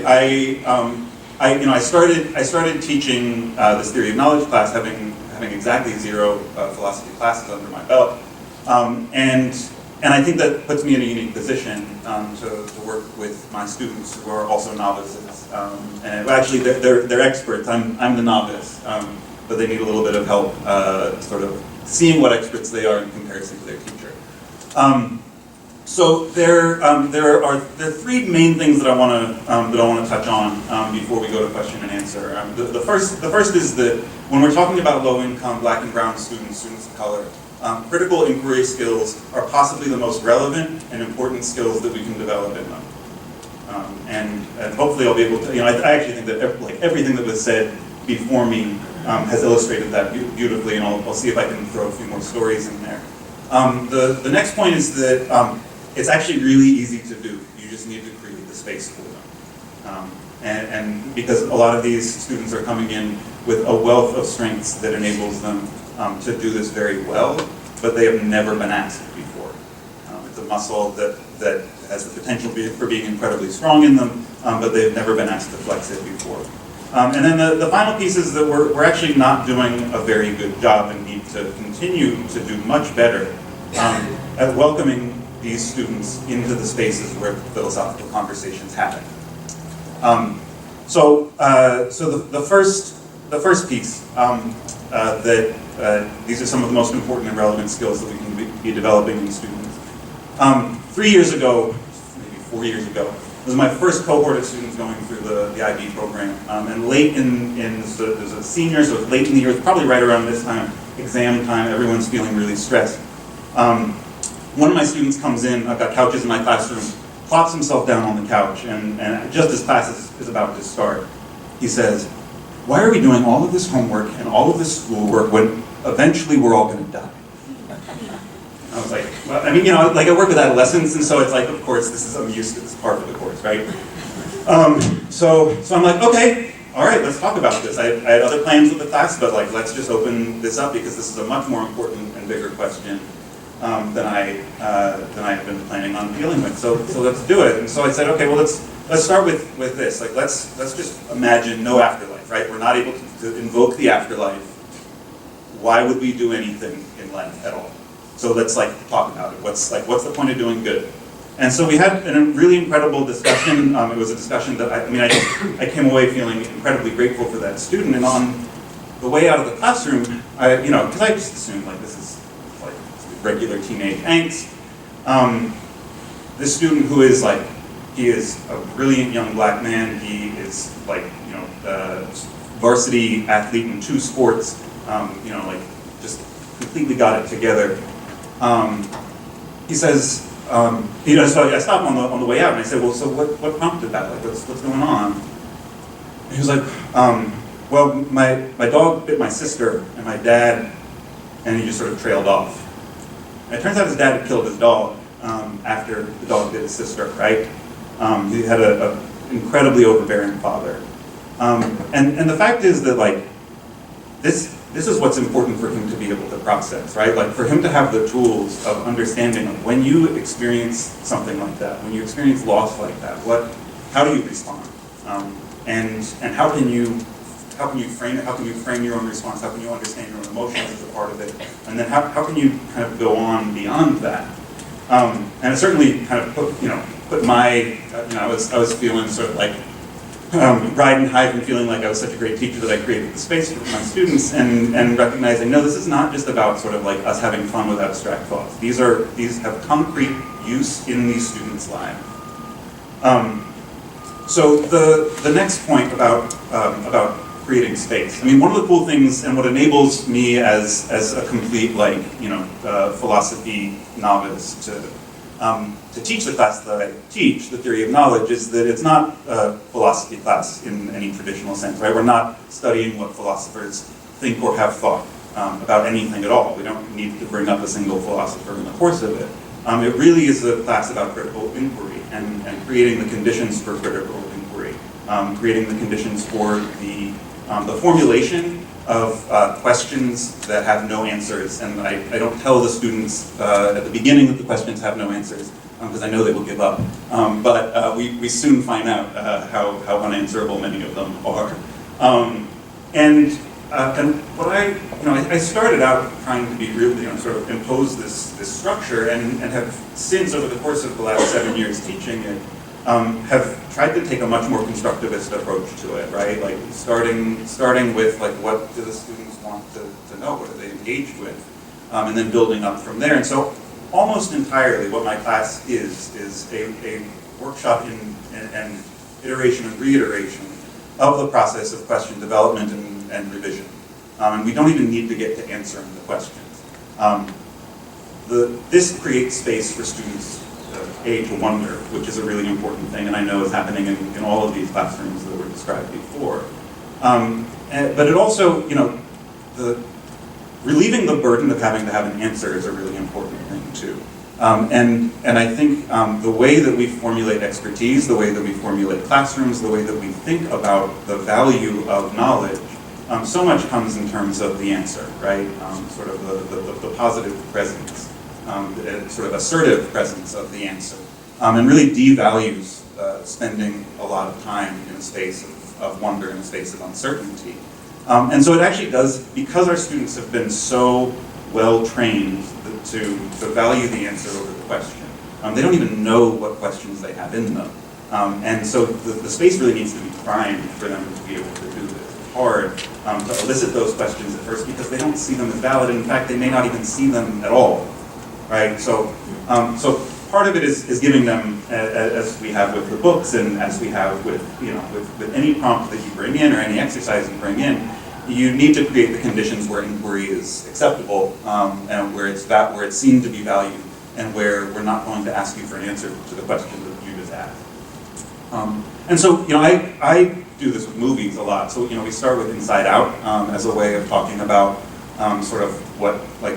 I started teaching this Theory of Knowledge class, having exactly 0 philosophy classes under my belt, and I think that puts me in a unique position to work with my students who are also novices. And actually, they're experts. I'm the novice, but they need a little bit of help, sort of seeing what experts they are in comparison to their teacher. So there are 3 main things that I want to touch on before we go to question and answer. The first is that when we're talking about low-income Black and Brown students of color, critical inquiry skills are possibly the most relevant and important skills that we can develop in them. And hopefully I'll be able to. I actually think that everything that was said before me has illustrated that beautifully, and I'll see if I can throw a few more stories in there. The next point is that it's actually really easy to do. You just need to create the space for them. And because a lot of these students are coming in with a wealth of strengths that enables them to do this very well, but they have never been asked before. It's a muscle that has the potential for being incredibly strong in them, but they've never been asked to flex it before. And then the final piece is that we're actually not doing a very good job and need to continue to do much better at welcoming these students into the spaces where philosophical conversations happen. So the first piece that these are some of the most important and relevant skills that we can be developing in students. 3 years ago, maybe 4 years ago, was my first cohort of students going through the IB program. And late there's a senior, so it's late in the year, it's probably right around this time, exam time, everyone's feeling really stressed. One of my students comes in, I've got couches in my classroom, plops himself down on the couch, and just as class is about to start, he says, "Why are we doing all of this homework and all of this schoolwork when eventually we're all going to die?" I was like, well, I mean, you know, like I work with adolescents, and so it's like, of course, I'm used to this part of the course, right? So I'm like, okay, all right, let's talk about this. I had other plans with the class, but like, let's just open this up because this is a much more important and bigger question than I had been planning on dealing with. So let's do it. And so I said, okay, well, let's start with this. Like, let's just imagine no afterlife, right? We're not able to invoke the afterlife. Why would we do anything in life at all? So let's like talk about it. What's the point of doing good? And so we had a really incredible discussion. It was a discussion that I came away feeling incredibly grateful for that student. And on the way out of the classroom, because I just assumed like this is like regular teenage angst. This student who is like, he is a brilliant young black man. He is like, varsity athlete in 2 sports. Like just completely got it together. He says, so I stopped on the way out and I said, well, so what prompted that? Like, what's going on? And he was like, well, my dog bit my sister and my dad, and he just sort of trailed off. And it turns out his dad had killed his dog after the dog bit his sister, right? He had an incredibly overbearing father. And the fact is that, like, this is what's important for him to be able to process, right? Like for him to have the tools of understanding when you experience something like that, when you experience loss like that, how do you respond? And how can you frame it? How can you frame your own response? How can you understand your own emotions as a part of it? And then how can you kind of go on beyond that? And it certainly kind of put my, I was feeling sort of like, riding high and feeling like I was such a great teacher that I created the space for my students, and recognizing, no, this is not just about sort of like us having fun with abstract thoughts. These have concrete use in these students' lives. So the next point about creating space. I mean, one of the cool things and what enables me as a complete philosophy novice to teach the class that I teach, the theory of knowledge, is that it's not a philosophy class in any traditional sense, right? We're not studying what philosophers think or have thought about anything at all. We don't need to bring up a single philosopher in the course of it. It really is a class about critical inquiry and creating the conditions for critical inquiry, creating the conditions for the formulation of questions that have no answers. And I don't tell the students at the beginning that the questions have no answers, because I know they will give up. But we soon find out how unanswerable many of them are. And what I started out trying to be really, sort of impose this structure, and have since, over the course of the last 7 years teaching it, have tried to take a much more constructivist approach to it, right? Like starting with like, what do the students want to know? What are they engaged with? And then building up from there. And so almost entirely what my class is a workshop and iteration and reiteration of the process of question development and revision. And we don't even need to get to answering the questions. This creates space for students to wonder, which is a really important thing, and I know is happening in all of these classrooms that were described before. But it also, relieving the burden of having to have an answer is a really important thing too. And I think the way that we formulate expertise, the way that we formulate classrooms, the way that we think about the value of knowledge, so much comes in terms of the answer, right? Sort of the positive presence. Sort of assertive presence of the answer, and really devalues spending a lot of time in a space of wonder, in a space of uncertainty. And so it actually does, because our students have been so well trained to value the answer over the question. They don't even know what questions they have in them. And so the space really needs to be primed for them to be able to do this. It's hard to elicit those questions at first because they don't see them as valid. In fact, they may not even see them at all. Right, so part of it is giving them, as we have with the books, and as we have with any prompt that you bring in or any exercise you bring in, you need to create the conditions where inquiry is acceptable and where it's seen to be valued and where we're not going to ask you for an answer to the question that you just asked. And so, I do this with movies a lot. So, we start with Inside Out as a way of talking about sort of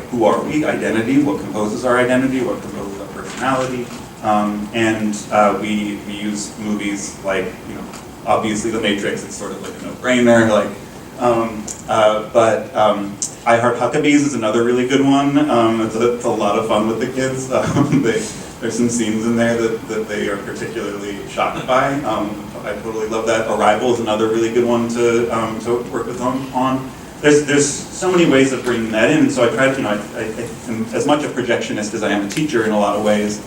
who are we, identity, what composes our identity, what composes our personality. And we use movies like, obviously The Matrix, it's sort of like a no-brainer, but I Heart Huckabees is another really good one. It's a lot of fun with the kids. There's some scenes in there that they are particularly shocked by. I totally love that. Arrival is another really good one to work with them on. There's so many ways of bringing that in, so I try to, I am as much a projectionist as I am a teacher in a lot of ways.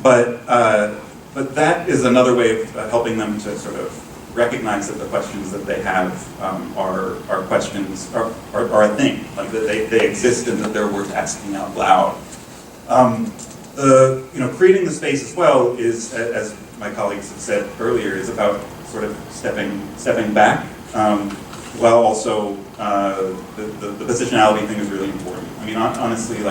But that is another way of helping them to sort of recognize that the questions that they have are questions, are a thing, like that they exist and that they're worth asking out loud. Creating the space as well is, as my colleagues have said earlier, is about sort of stepping back, while also the positionality thing is really important. I mean, honestly,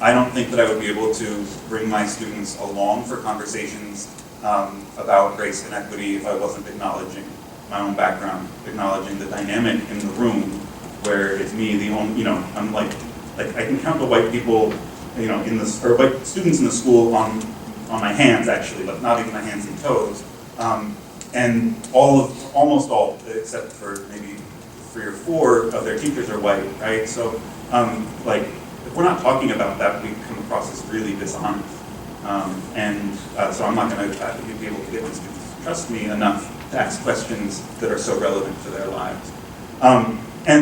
I don't think that I would be able to bring my students along for conversations about race and equity if I wasn't acknowledging my own background, acknowledging the dynamic in the room where it's me, the only, I'm like I can count the white people, or white students in the school on my hands actually, but not even my hands and toes. And almost all, except for maybe 3 or 4 of their teachers are white, right? So, if we're not talking about that, we come across as really dishonest. So I'm not going to be able to get my students to trust me enough to ask questions that are so relevant to their lives.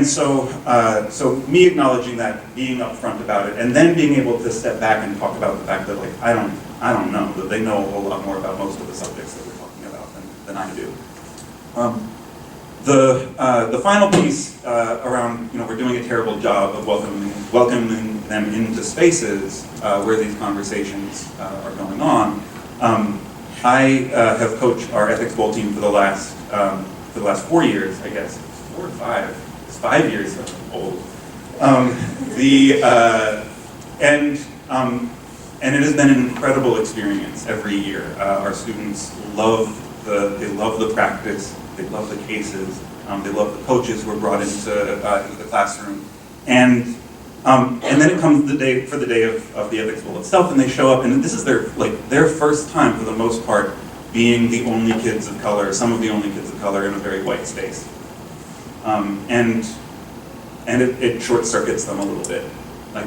So me acknowledging that, being upfront about it, and then being able to step back and talk about the fact that I don't know, that they know a whole lot more about most of the subjects that we're talking about than I do. The final piece around, we're doing a terrible job of welcoming them into spaces where these conversations are going on. I have coached our ethics bowl team for the last 4 years, I guess, 4 or 5. It's 5 years old. And it has been an incredible experience every year. Our students love the practice. They love the cases. They love the coaches who are brought into the classroom. And then it comes the day of the ethics bowl itself, and they show up, and this is their first time, for the most part, being the only kids of color, some of the only kids of color in a very white space. And it short circuits them a little bit.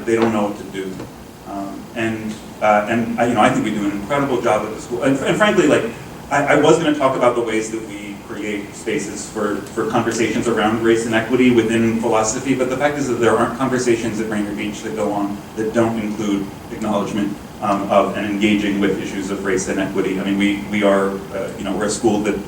They don't know what to do. I think we do an incredible job at the school. And frankly, I was going to talk about the ways that we create spaces for conversations around race and equity within philosophy, but the fact is that there aren't conversations at Rainier Beach that go on that don't include acknowledgement of and engaging with issues of race and equity. I mean, we are, we're a school that,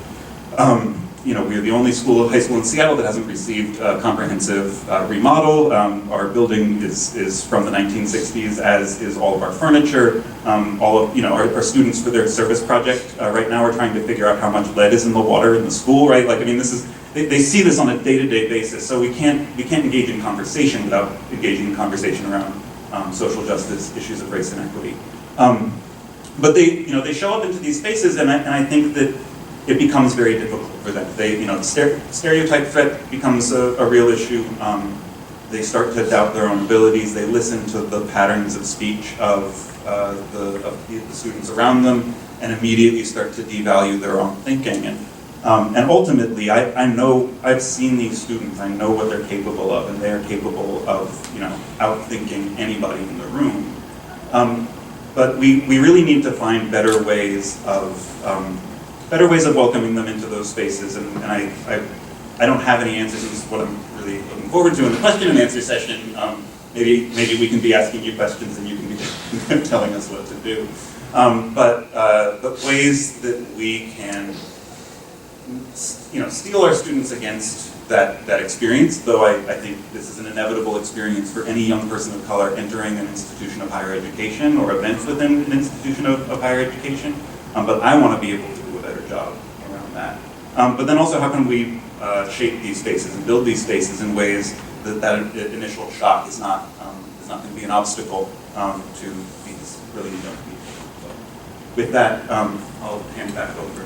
we're the only high school in Seattle that hasn't received a comprehensive remodel. Our building is from the 1960s, as is all of our furniture. All of our students, for their service project right now, are trying to figure out how much lead is in the water in the school, right? This is they see this on a day-to-day basis. So we can't engage in conversation without engaging in conversation around social justice, issues of race and equity. But they show up into these spaces, and I think that it becomes very difficult for them. Stereotype threat becomes a real issue. They start to doubt their own abilities. They listen to the patterns of speech of the students around them, and immediately start to devalue their own thinking. And ultimately, I know, I've seen these students. I know what they're capable of, and they are capable of outthinking anybody in the room. But we really need to find better ways of welcoming them into those spaces, and I don't have any answers. This is what I'm really looking forward to in the question and answer session. Maybe we can be asking you questions and you can be telling us what to do. But ways that we can, steel our students against that experience, though I think this is an inevitable experience for any young person of color entering an institution of higher education or events within an institution of higher education. But I want to be able to do a better job around that. But then also, how can we shape these spaces and build these spaces in ways that initial shock is not going to be an obstacle to being really young people. So with that, I'll hand back over.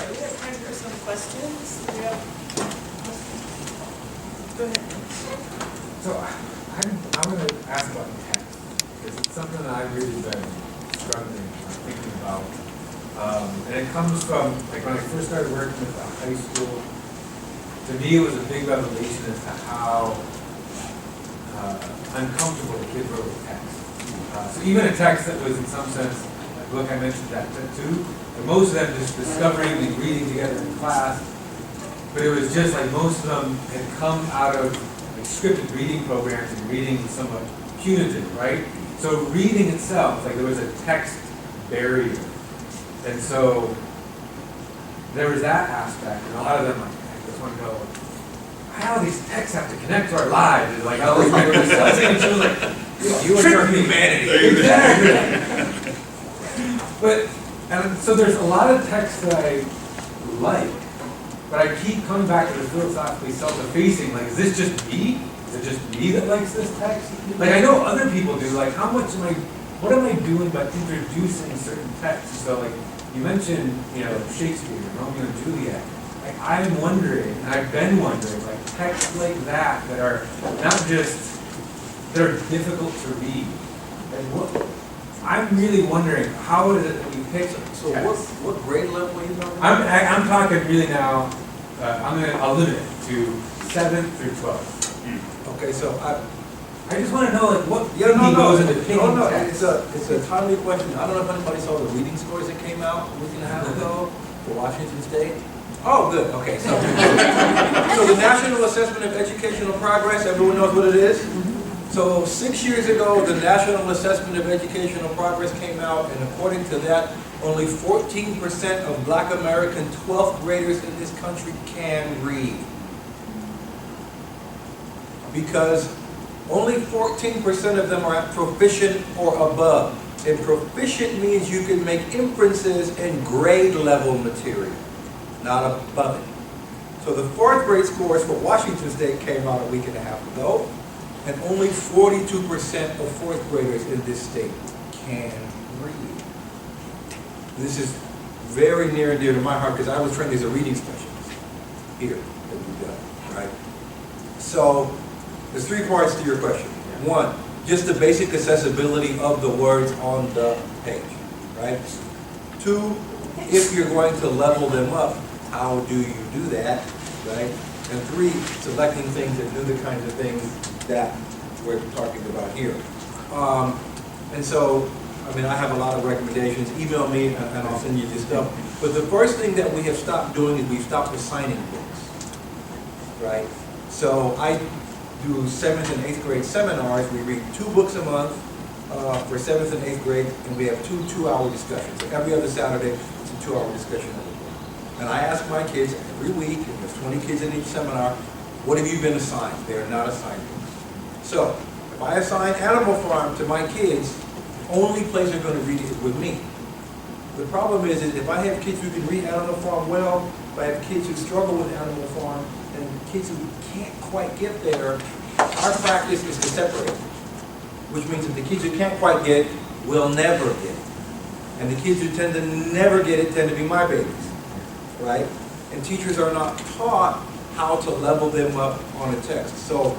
We have time for some questions. Do we have questions? Go ahead. So I'm going to ask about text, because it's something that I've really been struggling thinking about. And it comes from, like when I first started working at the high school, to me it was a big revelation as to how uncomfortable the kids were with text. So even a text that was in some sense, like look, I mentioned that too, and most of them just discovering and reading together in class, but it was just like most of them had come out of like scripted reading programs and reading was somewhat punitive, right? So reading itself, like there was a text barrier. And so there was that aspect, and a lot of them like, I just want to go, how these texts have to connect to our lives, and like how these she was like, you and your humanity. Exactly. But and so there's a lot of texts that I like, but I keep coming back to the philosophically self-effacing, like, is this just me? Is it just me that likes this text? Like, I know other people do, like, what am I doing by introducing certain texts? So, like, you mentioned, Shakespeare, Romeo and Juliet. Like, I'm wondering, and I've been wondering, like, texts like that are not just, they're difficult to read. And I'm really wondering, how is it that we pick So what grade level are you talking about? I'm talking really now, I'll limit it to 7th through 12th. Okay, so I just want to know, like, what goes into picking text. it's a timely question. I don't know if anybody saw the reading scores that came out a week and a half ago for Washington State. Oh, good, okay, so. So the National Assessment of Educational Progress, everyone knows what it is? So 6 years ago, the National Assessment of Educational Progress came out, and according to that, only 14% of Black American 12th graders in this country can read. Because only 14% of them are at proficient or above. And proficient means you can make inferences in grade level material, not above it. So the 4th grade scores for Washington State came out a week and a half ago, and only 42% of 4th graders in this state can read. This is very near and dear to my heart because I was trained as a reading specialist here at UW, right? So there's 3 parts to your question. 1, just the basic accessibility of the words on the page, right? 2, if you're going to level them up, how do you do that, right? And 3, selecting things that do the kinds of things that we're talking about here. And so, I have a lot of recommendations. Email me and I'll send you this stuff. But the first thing that we have stopped doing is we've stopped assigning books, right? So I do 7th and 8th grade seminars. We read 2 books a month for 7th and 8th grade, and we have 2 2-hour discussions. So every other Saturday, it's a 2-hour discussion of the book. And I ask my kids every week, and there's 20 kids in each seminar, what have you been assigned? They are not assigned books. So if I assign Animal Farm to my kids, the only place they're going to read it is with me. The problem is if I have kids who can read Animal Farm well, if I have kids who struggle with Animal Farm, and kids who can't quite get there, our practice is to separate, which means that the kids who can't quite get it will never get it. And the kids who tend to never get it tend to be my babies, right? And teachers are not taught how to level them up on a text. So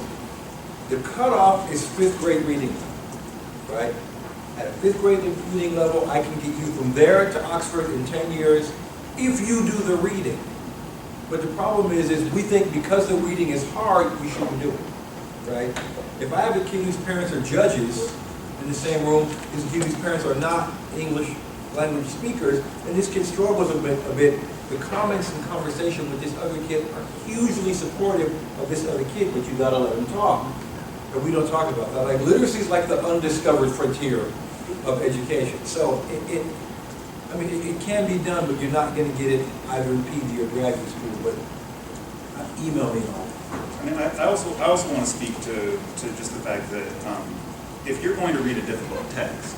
the cutoff is 5th grade reading, right? At a 5th grade reading level, I can get you from there to Oxford in 10 years if you do the reading. But the problem is we think because the reading is hard, we shouldn't do it, right? If I have a kid whose parents are judges in the same room, this kid whose parents are not English language speakers, and this kid struggles a bit, the comments and conversation with this other kid are hugely supportive of this other kid, but you gotta let them talk. But we don't talk about that. Like, literacy is like the undiscovered frontier of education. So it can be done, but you're not going to get it either in PD or graduate school. But email me on. I also want to speak to just the fact that if you're going to read a difficult text,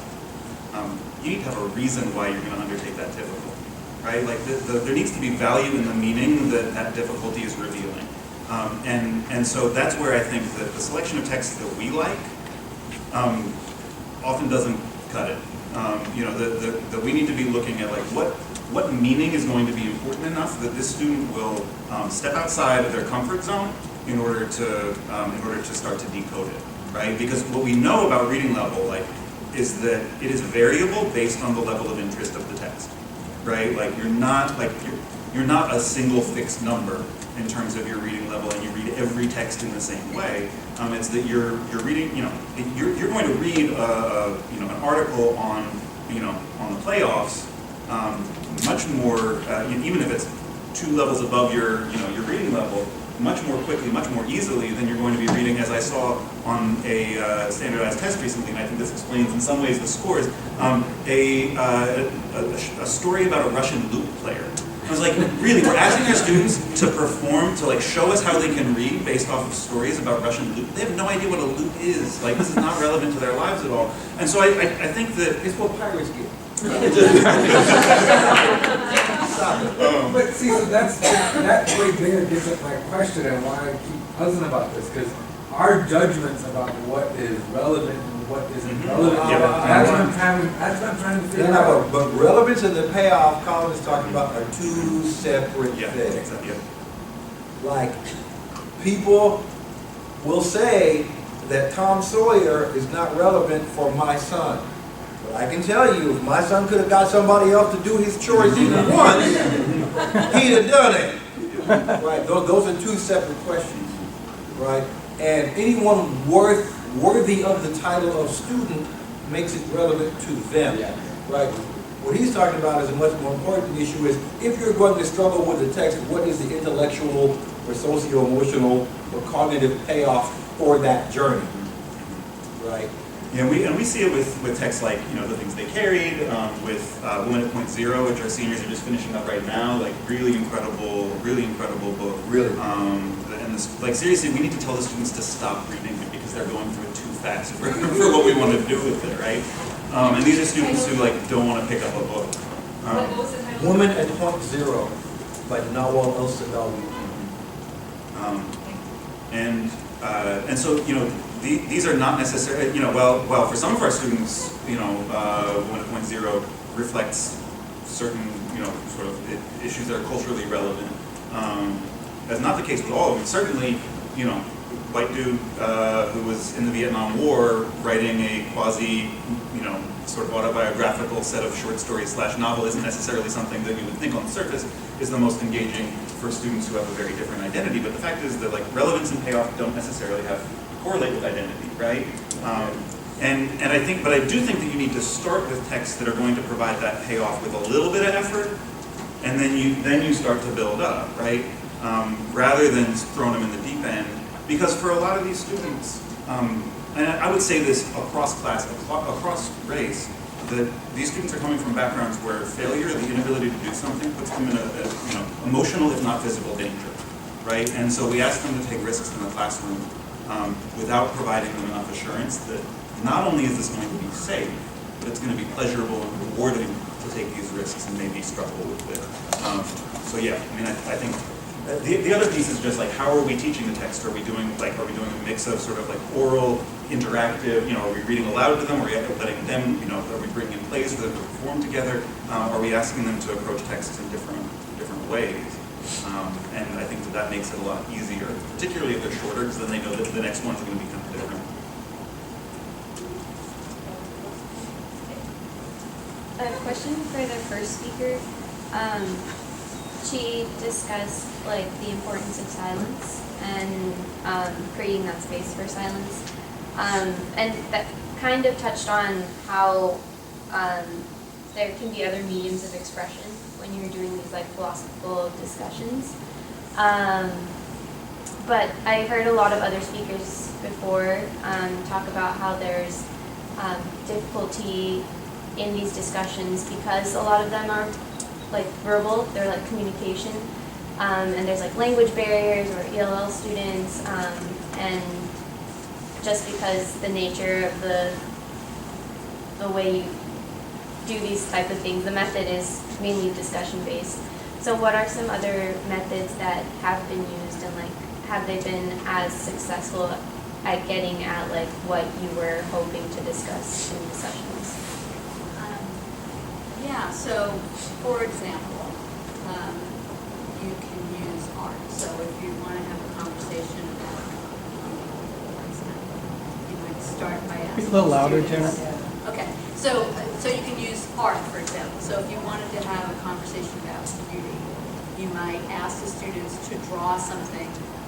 you need to have a reason why you're going to undertake that difficulty, right? Like there needs to be value in the meaning that difficulty is revealing. And so that's where I think that the selection of texts that we like often doesn't cut it. That we need to be looking at like what meaning is going to be important enough that this student will step outside of their comfort zone in order to start to decode it, right? Because what we know about reading level is that it is variable based on the level of interest of the text, right? Like you're not a single fixed number in terms of your reading level, and you read every text in the same way. It's that you're reading, you're going to read an article on the playoffs much more, even if it's 2 levels above your reading level, much more quickly, much more easily than you're going to be reading, as I saw on a standardized test recently, and I think this explains in some ways the scores, a story about a Russian lute player. I was like, really, we're asking our students to perform, to show us how they can read based off of stories about Russian lute. They have no idea what a lute is. Like, this is not relevant to their lives at all. And so I think that It's what pirates get. But see, so that right there gets at my question and why I keep puzzling about this, because our judgments about what is relevant and what isn't relevant, that's what I'm trying to figure out. But relevance and the payoff Colin is talking about are 2 separate things. exactly. Yeah. Like, people will say that Tom Sawyer is not relevant for my son. But I can tell you, if my son could have got somebody else to do his chores even once, he'd have done it. Right? Those are 2 separate questions. Right? And anyone worthy of the title of student makes it relevant to them. Right? What he's talking about is a much more important issue is, if you're going to struggle with the text, what is the intellectual or socio-emotional or cognitive payoff for that journey? Right? Yeah, we see it with texts like the things they carried, with Women at Point Zero, which our seniors are just finishing up right now. Like really incredible book. Really. And this, seriously, we need to tell the students to stop reading it because they're going through it too fast for what we want to do with it, right? And these are students who don't want to pick up a book. What was the title? Woman at Point Zero by Nawal El-Saadawi. And so these are not necessarily well for some of our students Women at Point Zero reflects certain sort of issues that are culturally relevant. That's not the case with all of them. Certainly white dude who was in the Vietnam War writing a quasi sort of autobiographical set of short stories / novel isn't necessarily something that you would think on the surface is the most engaging for students who have a very different identity. But the fact is that relevance and payoff don't necessarily correlate with identity, right? And I do think that you need to start with texts that are going to provide that payoff with a little bit of effort, and then you start to build up, right? Rather than throwing them in the deep end, because for a lot of these students, and I would say this across class, across race, that these students are coming from backgrounds where failure, the inability to do something, puts them in a emotional, if not physical, danger, right? And so we ask them to take risks in the classroom without providing them enough assurance that not only is this going to be safe, but it's going to be pleasurable and rewarding to take these risks and maybe struggle with it. So yeah, I think the other piece is just how are we teaching the text? Are we doing a mix of sort of oral, interactive? Are we reading aloud to them? Are we letting them? Are we bringing in plays for them to perform together? Are we asking them to approach texts in different ways? And I think that makes it a lot easier, particularly if they're shorter, because then they know that the next one's going to be kind of different. A question for the first speaker. She discussed the importance of silence and creating that space for silence, and that kind of touched on how there can be other mediums of expression when you're doing these philosophical discussions. But I heard a lot of other speakers before talk about how there's difficulty in these discussions because a lot of them are verbal, they're communication, and there's language barriers or ELL students, and just because the nature of the way you do these type of things, the method is mainly discussion based. So what are some other methods that have been used and have they been as successful at getting at like what you were hoping to discuss in the sessions? Yeah, so for example, you can use art. So if you want to have a conversation about, you might start by asking. Speak a little louder, students- Jana. Okay, so you can use art, for example. So if you wanted to have a conversation about beauty, you might ask the students to draw something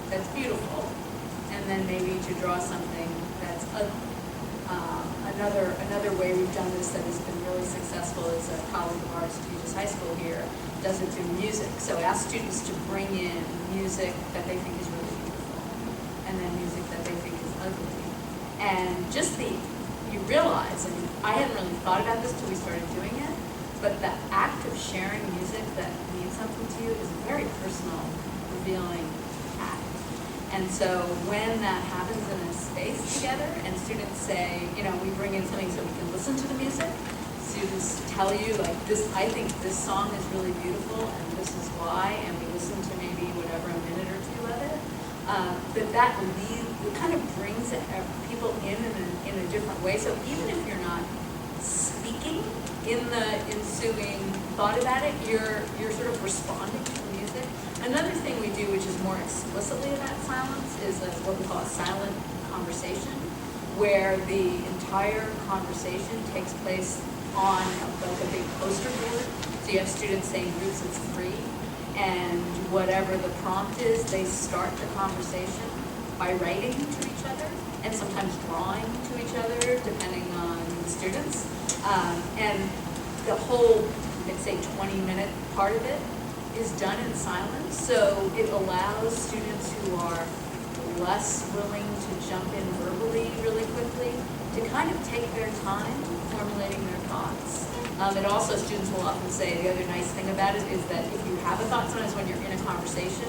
that's beautiful, and then maybe to draw something that's ugly. Another way we've done this that has been really successful is a colleague of ours who teaches high school here does it through music. So ask students to bring in music that they think is really beautiful, and then music that they think is ugly. And you realize, I mean, I hadn't really thought about this till we started doing it, but the act of sharing music that means something to you is a very personal, revealing act. And so when that happens in a space together and students say, you know, we bring in something so we can listen to the music, students tell you like this, I think this song is really beautiful and this is why, and we listen to maybe whatever a minute or two of it, it kind of brings people in a different way. So even if you're not speaking in the ensuing thought about it, you're sort of responding to the music. Another thing we do, which is more explicitly about silence, is what we call a silent conversation, where the entire conversation takes place on like a big poster board. So you have students saying groups of 3, and whatever the prompt is, they start the conversation by writing to each other, and sometimes drawing to each other, depending on the students. And the whole, let's say, 20-minute part of it is done in silence, so it allows students who are less willing to jump in verbally really quickly to kind of take their time formulating their thoughts. It also, students will often say, the other nice thing about it is that if you have a thought, sometimes when you're in a conversation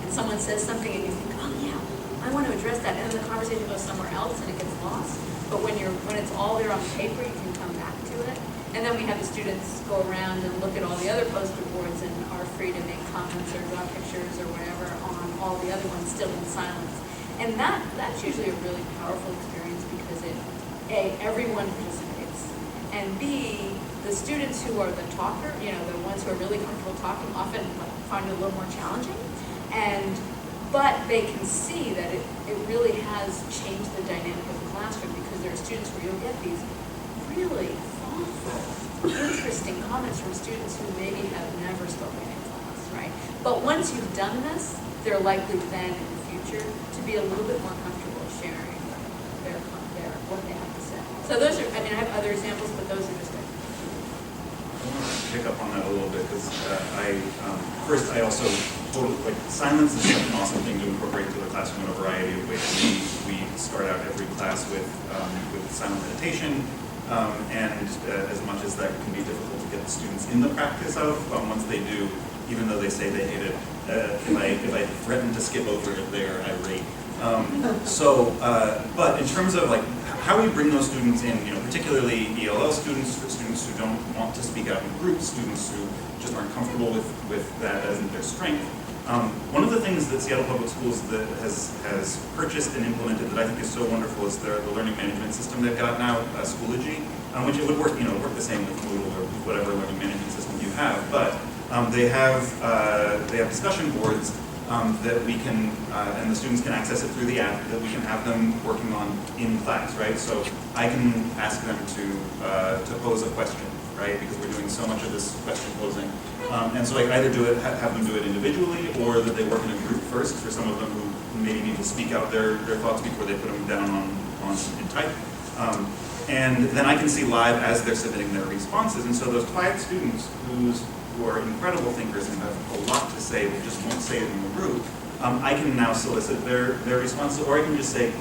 and someone says something and you think, oh yeah, I want to address that, and then the conversation goes somewhere else and it gets lost. But when it's all there on paper, you can come back to it. And then we have the students go around and look at all the other poster boards and are free to make comments or draw pictures or whatever on all the other ones, still in silence. And that's usually a really powerful experience because A, everyone participates, and B, the students who are the talker, you know, the ones who are really comfortable talking, often find it a little more challenging. But they can see that it really has changed the dynamic of the classroom, because there are students where you'll get these really thoughtful, interesting comments from students who maybe have never spoken in class, right? But once you've done this, they're likely then in the future to be a little bit more comfortable sharing their what they have to say. So those are, I mean, I have other examples, but those are just it. I want to pick up on that a little bit because first I also totally, silence is such an awesome thing to incorporate into the classroom in a variety of ways. We start out every class with silent meditation, and as much as that can be difficult to get the students in the practice of, once they do, even though they say they hate it, if I threaten to skip over it, they're irate. But in terms of how we bring those students in, particularly ELL students, students who don't want to speak out in groups, students who just aren't comfortable with that as their strength. One of the things that Seattle Public Schools has purchased and implemented that I think is so wonderful is the learning management system they've got now, Schoology, which it would work, work the same with Moodle or whatever learning management system you have, but they have discussion boards that we can, and the students can access it through the app, that we can have them working on in class, right? So I can ask them to pose a question, right? Because we're doing so much of this question posing. And so I either have them do it individually, or that they work in a group first for some of them who maybe need to speak out their thoughts before they put them down in type. And then I can see live as they're submitting their responses. And so those quiet students who are incredible thinkers and have a lot to say, but just won't say it in the group, I can now solicit their responses, or I can just say,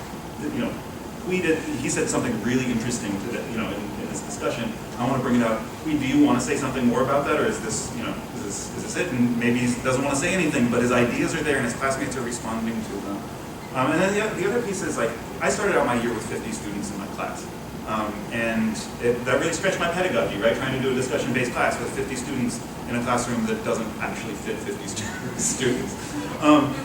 he said something really interesting today, in this discussion. I want to bring it up. Do you want to say something more about that, or is this, is this it? And maybe he doesn't want to say anything, but his ideas are there and his classmates are responding to them. And then the other piece is I started out my year with 50 students in my class. And that really stretched my pedagogy, right? Trying to do a discussion-based class with 50 students. in a classroom that doesn't actually fit 50 students.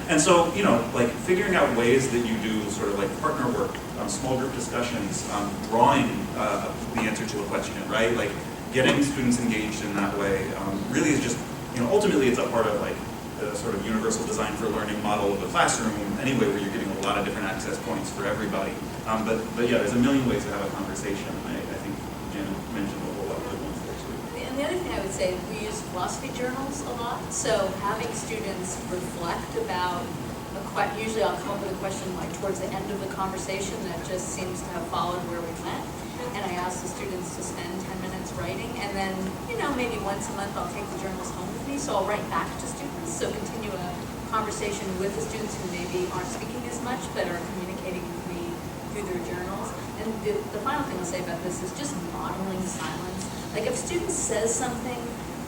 And so, you know, like figuring out ways that you do sort of like partner work, small group discussions, drawing the answer to a question, right? Like getting students engaged in that way really is just, you know, ultimately it's a part of like the sort of universal design for learning model of the classroom anyway, where you're getting a lot of different access points for everybody. But yeah, there's a million ways to have a conversation. I think Jana mentioned a whole lot of good ones there too. And the other thing I would say, we use philosophy journals a lot, so having students reflect about usually I'll come up with a question like towards the end of the conversation that just seems to have followed where we went. And I ask the students to spend 10 minutes writing, and then, you know, maybe once a month I'll take the journals home with me, so I'll write back to students, so continue a conversation with the students who maybe aren't speaking as much, but are communicating with me through their journals. And the final thing I'll say about this is just modeling silence. Like if a student says something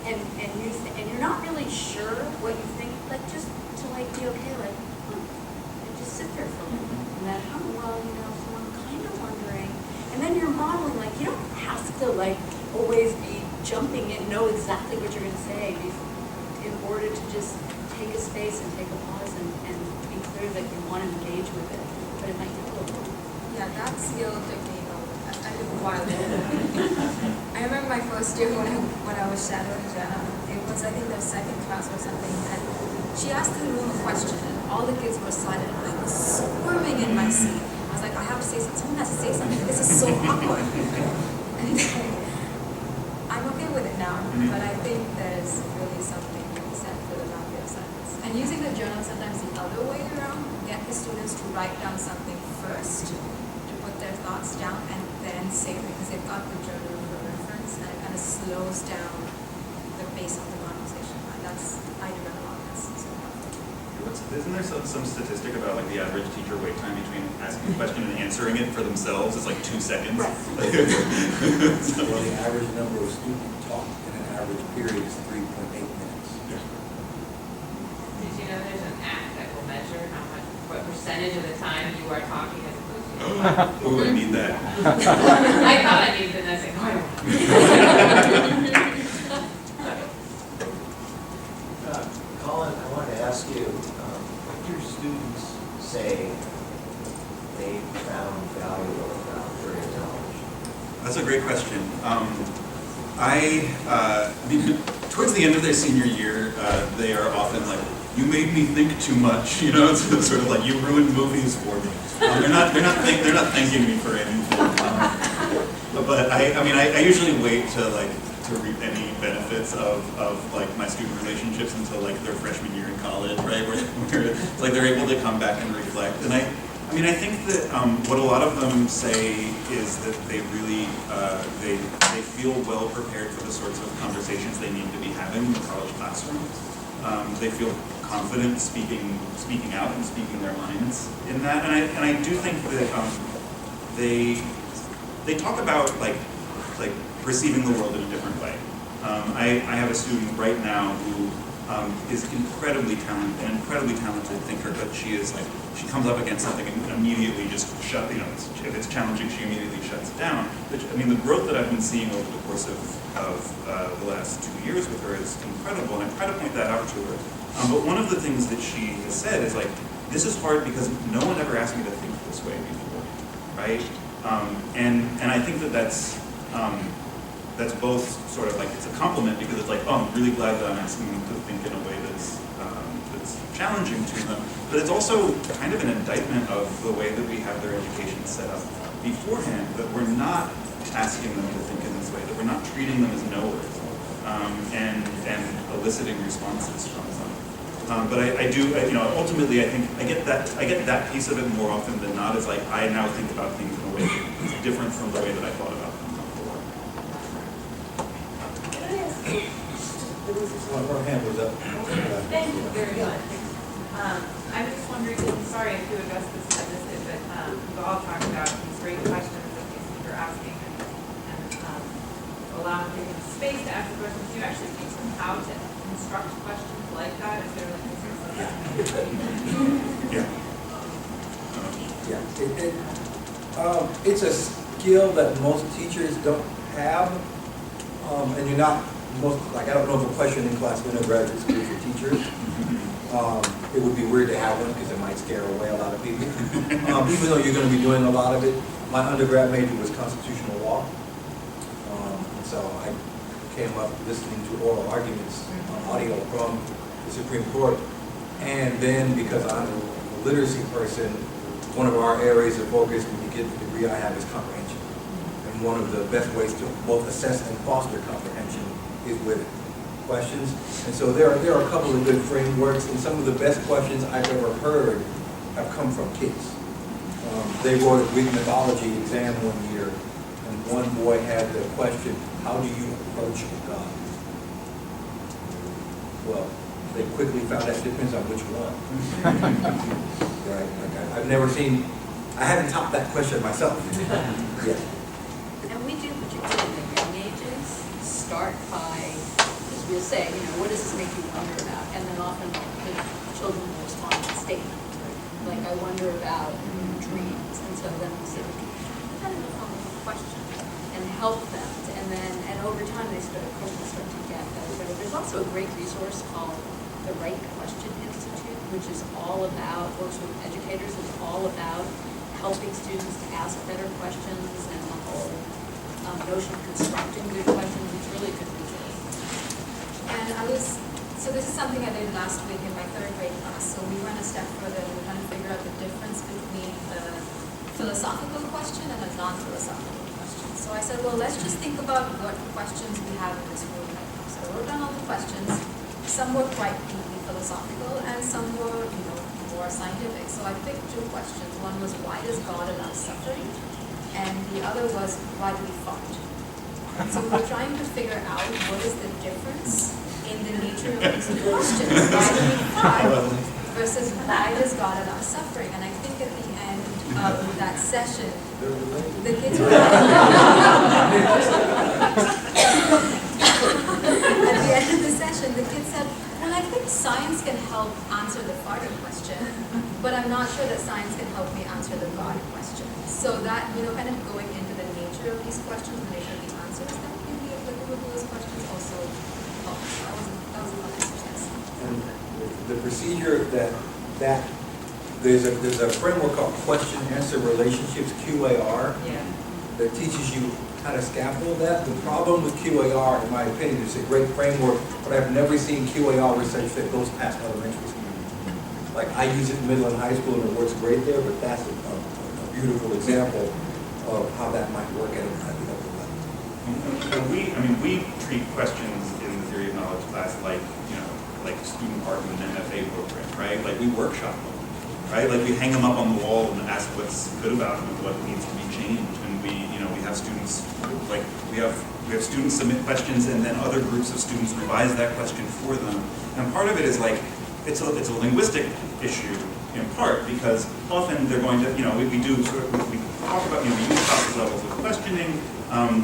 and you're not really sure what you think, like just to like be okay, like, and just sit there for a little bit. And then, oh, well, you know, so I'm kind of wondering. And then you're modeling, like you don't have to like always be jumping and know exactly what you're going to say in order to just take a space and take a pause and be clear that you want to engage with it. But it might take a little while. Yeah, that skill took me a while. I remember my first year when I was shadowing Jana. It was, I think, their second class or something, and she asked the room a question, and all the kids were silent, and I was squirming in my seat. I was like, I have to say something. Someone has to say something. This is so awkward. And then, I'm okay with it now, but I think there's really something to be said for the value of silence. And using the journal sometimes the other way around, get the students to write down something first, to put their thoughts down, and then say it because they've got the journal for reference, and it kind of slows down the pace of the conversation. And I do that a lot. That's so helpful. Isn't there some statistic about like the average teacher wait time between asking a question and answering it for themselves is like 2 seconds? Well, the average number of students talk in an average period is 3.8 minutes. Did you know there's an app that will measure what percentage of the time you are talking as opposed to Ooh, I need that. I thought I needed it, and I was like, no, I don't. Colin, I wanted to ask you, what do your students say they found valuable about during college? That's a great question. I mean, towards the end of their senior year, they are often like, "You made me think too much," you know. It's sort of like, "You ruined movies for me." They're not thanking me for anything. But I usually wait to reap any benefits of like my student relationships until like their freshman year in college, right? Where it's like they're able to come back and reflect. And I think that what a lot of them say is that they really they feel well prepared for the sorts of conversations they need to be having in the college classroom. They feel confident speaking out and speaking their minds in that. And I do think that they talk about like perceiving the world in a different way. I have a student right now who is incredibly talented thinker, but she comes up against something and immediately just if it's challenging, she immediately shuts it down. Which, I mean, the growth that I've been seeing over the course of the last 2 years with her is incredible, and I try to point that out to her. But one of the things that she has said is like, this is hard because no one ever asked me to think this way before, right? And I think that's both sort of like, it's a compliment because it's like, oh, I'm really glad that I'm asking them to think in a way that's challenging to them. But it's also kind of an indictment of the way that we have their education set up beforehand, that we're not asking them to think in this way, that we're not treating them as knowers and eliciting responses from them. But I do, ultimately I think I get that piece of it more often than not. Is like, I now think about things in a way that's different from the way that I thought about them before. Her hand was up. Thank you very much. I'm just wondering, I'm sorry if you addressed this, but we've all talked about these great questions that these people are asking and allowing people space to ask the questions. Do you actually teach them how to construct questions like that? Is there like It's a skill that most teachers don't have, and you're not I don't know if a question in class in a graduate school for teachers. It would be weird to have one because it might scare away a lot of people. Even though you're going to be doing a lot of it. My undergrad major was constitutional law. And so I came up listening to oral arguments on audio from the Supreme Court. And then because I'm a literacy person, one of our areas of focus when you get the degree I have is comprehension. And one of the best ways to both assess and foster comprehension is with questions. And so there are a couple of good frameworks, and some of the best questions I've ever heard have come from kids. They wrote a Greek mythology exam one year, and one boy had the question, how do you approach God? Well, they quickly found out it depends on which one. Right? Like I've never seen, I haven't topped that question myself. Yeah. And we do, particularly in the young ages, start by, as we'll say, what does this make you wonder about? And then often the children will respond with statements. Like, I wonder about dreams. And so then we'll say, kind of become a question and help them. And over time they start to get better. There's also a great resource called the Right Question Institute, which is all about, works with educators, it's all about helping students to ask better questions and the whole notion of constructing good questions. It's really a good resource. And so this is something I did last week in my third grade class. So we went a step further and we're trying to figure out the difference between a philosophical question and a non-philosophical question. So I said, well, let's just think about what questions we have in this room right now. So I wrote down all the questions. Some were quite deeply philosophical and some were, more scientific. So I picked two questions. One was, why does God allow suffering? And the other was, why do we fart? So we're trying to figure out what is the difference in the nature of these two questions. Why do we fart versus why does God allow suffering? And I think at the end of that session, the kids were at the end of the session, the kids said, well, I think science can help answer the farting question, but I'm not sure that science can help me answer the God question. So that, kind of going into the nature of these questions, the nature of the answers that can be applicable to those questions also helps. That was a fun exercise. And the procedure there's a framework called question answer relationships, QAR, that teaches you how to scaffold that. The problem with QAR, in my opinion, is a great framework, but I've never seen QAR research that goes past elementary school. Like, I use it in middle and high school and it works great there, but that's a beautiful example of how that might work at the upper level. We treat questions in the theory of knowledge class like student art in an MFA program, right? Like, we workshop them, right? Like, we hang them up on the wall and ask what's good about them and what needs to be changed. And we have students, we have students submit questions and then other groups of students revise that question for them. And part of it is it's a linguistic issue in part because often they're going to, we talk about, we use process levels of questioning,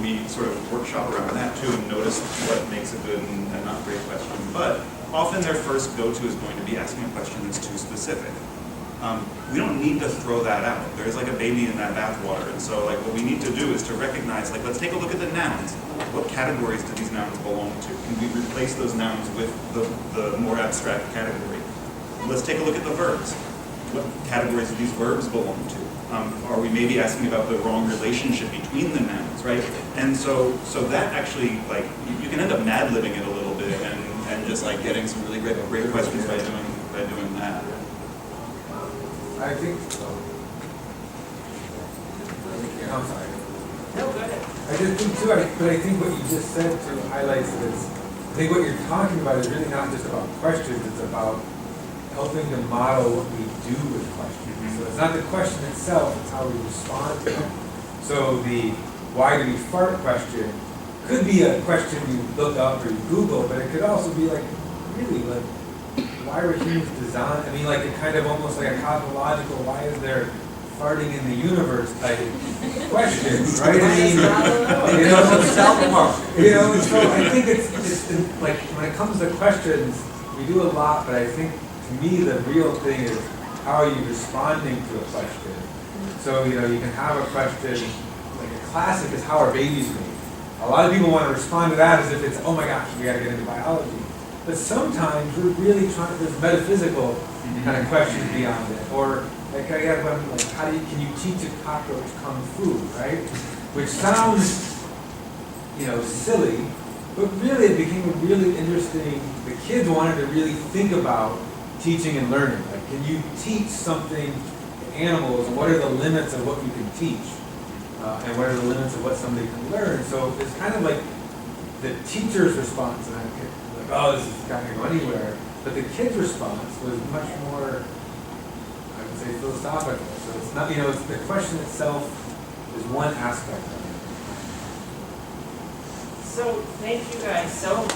we sort of workshop around that too and notice what makes a good and not great question. But often their first go-to is going to be asking a question that's too specific. We don't need to throw that out. There's like a baby in that bathwater. And so what we need to do is to recognize, let's take a look at the nouns. What categories do these nouns belong to? Can we replace those nouns with the more abstract category? Let's take a look at the verbs. What categories do these verbs belong to? Are we maybe asking about the wrong relationship between the nouns, right? And so that actually, you can end up mad-libbing it a little bit and just getting some really great questions by doing that. I think, I'm sorry. No, go ahead. I just think too, but I think what you just said too highlights this. I think what you're talking about is really not just about questions, it's about helping to model what we do with questions. So it's not the question itself, it's how we respond to it. So the why do we fart question could be a question you look up or you Google, but it could also be really why were humans designed? I mean, a kind of almost like a cosmological, why is there farting in the universe type question, right? I mean, so I think it's when it comes to questions, we do a lot, but I think to me the real thing is how are you responding to a question? So, you can have a question, a classic is how are babies made? a lot of people want to respond to that as if it's, oh my gosh, we gotta get into biology. But sometimes we're really trying, there's metaphysical kind of questions beyond it. Or like I got one, like can you teach a cockroach kung fu, right? Which sounds, silly, but really it became a really interesting, the kids wanted to really think about teaching and learning. Like, can you teach something to animals, and what are the limits of what you can teach? And what are the limits of what somebody can learn? So it's kind of like the teacher's response, and I'm like, oh, this is not going to go anywhere. But the kid's response was much more, I would say, philosophical. So it's not, it's the question itself is one aspect of it. So, thank you guys so much.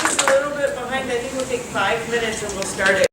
Just a little bit behind, I think we'll take 5 minutes and we'll start it.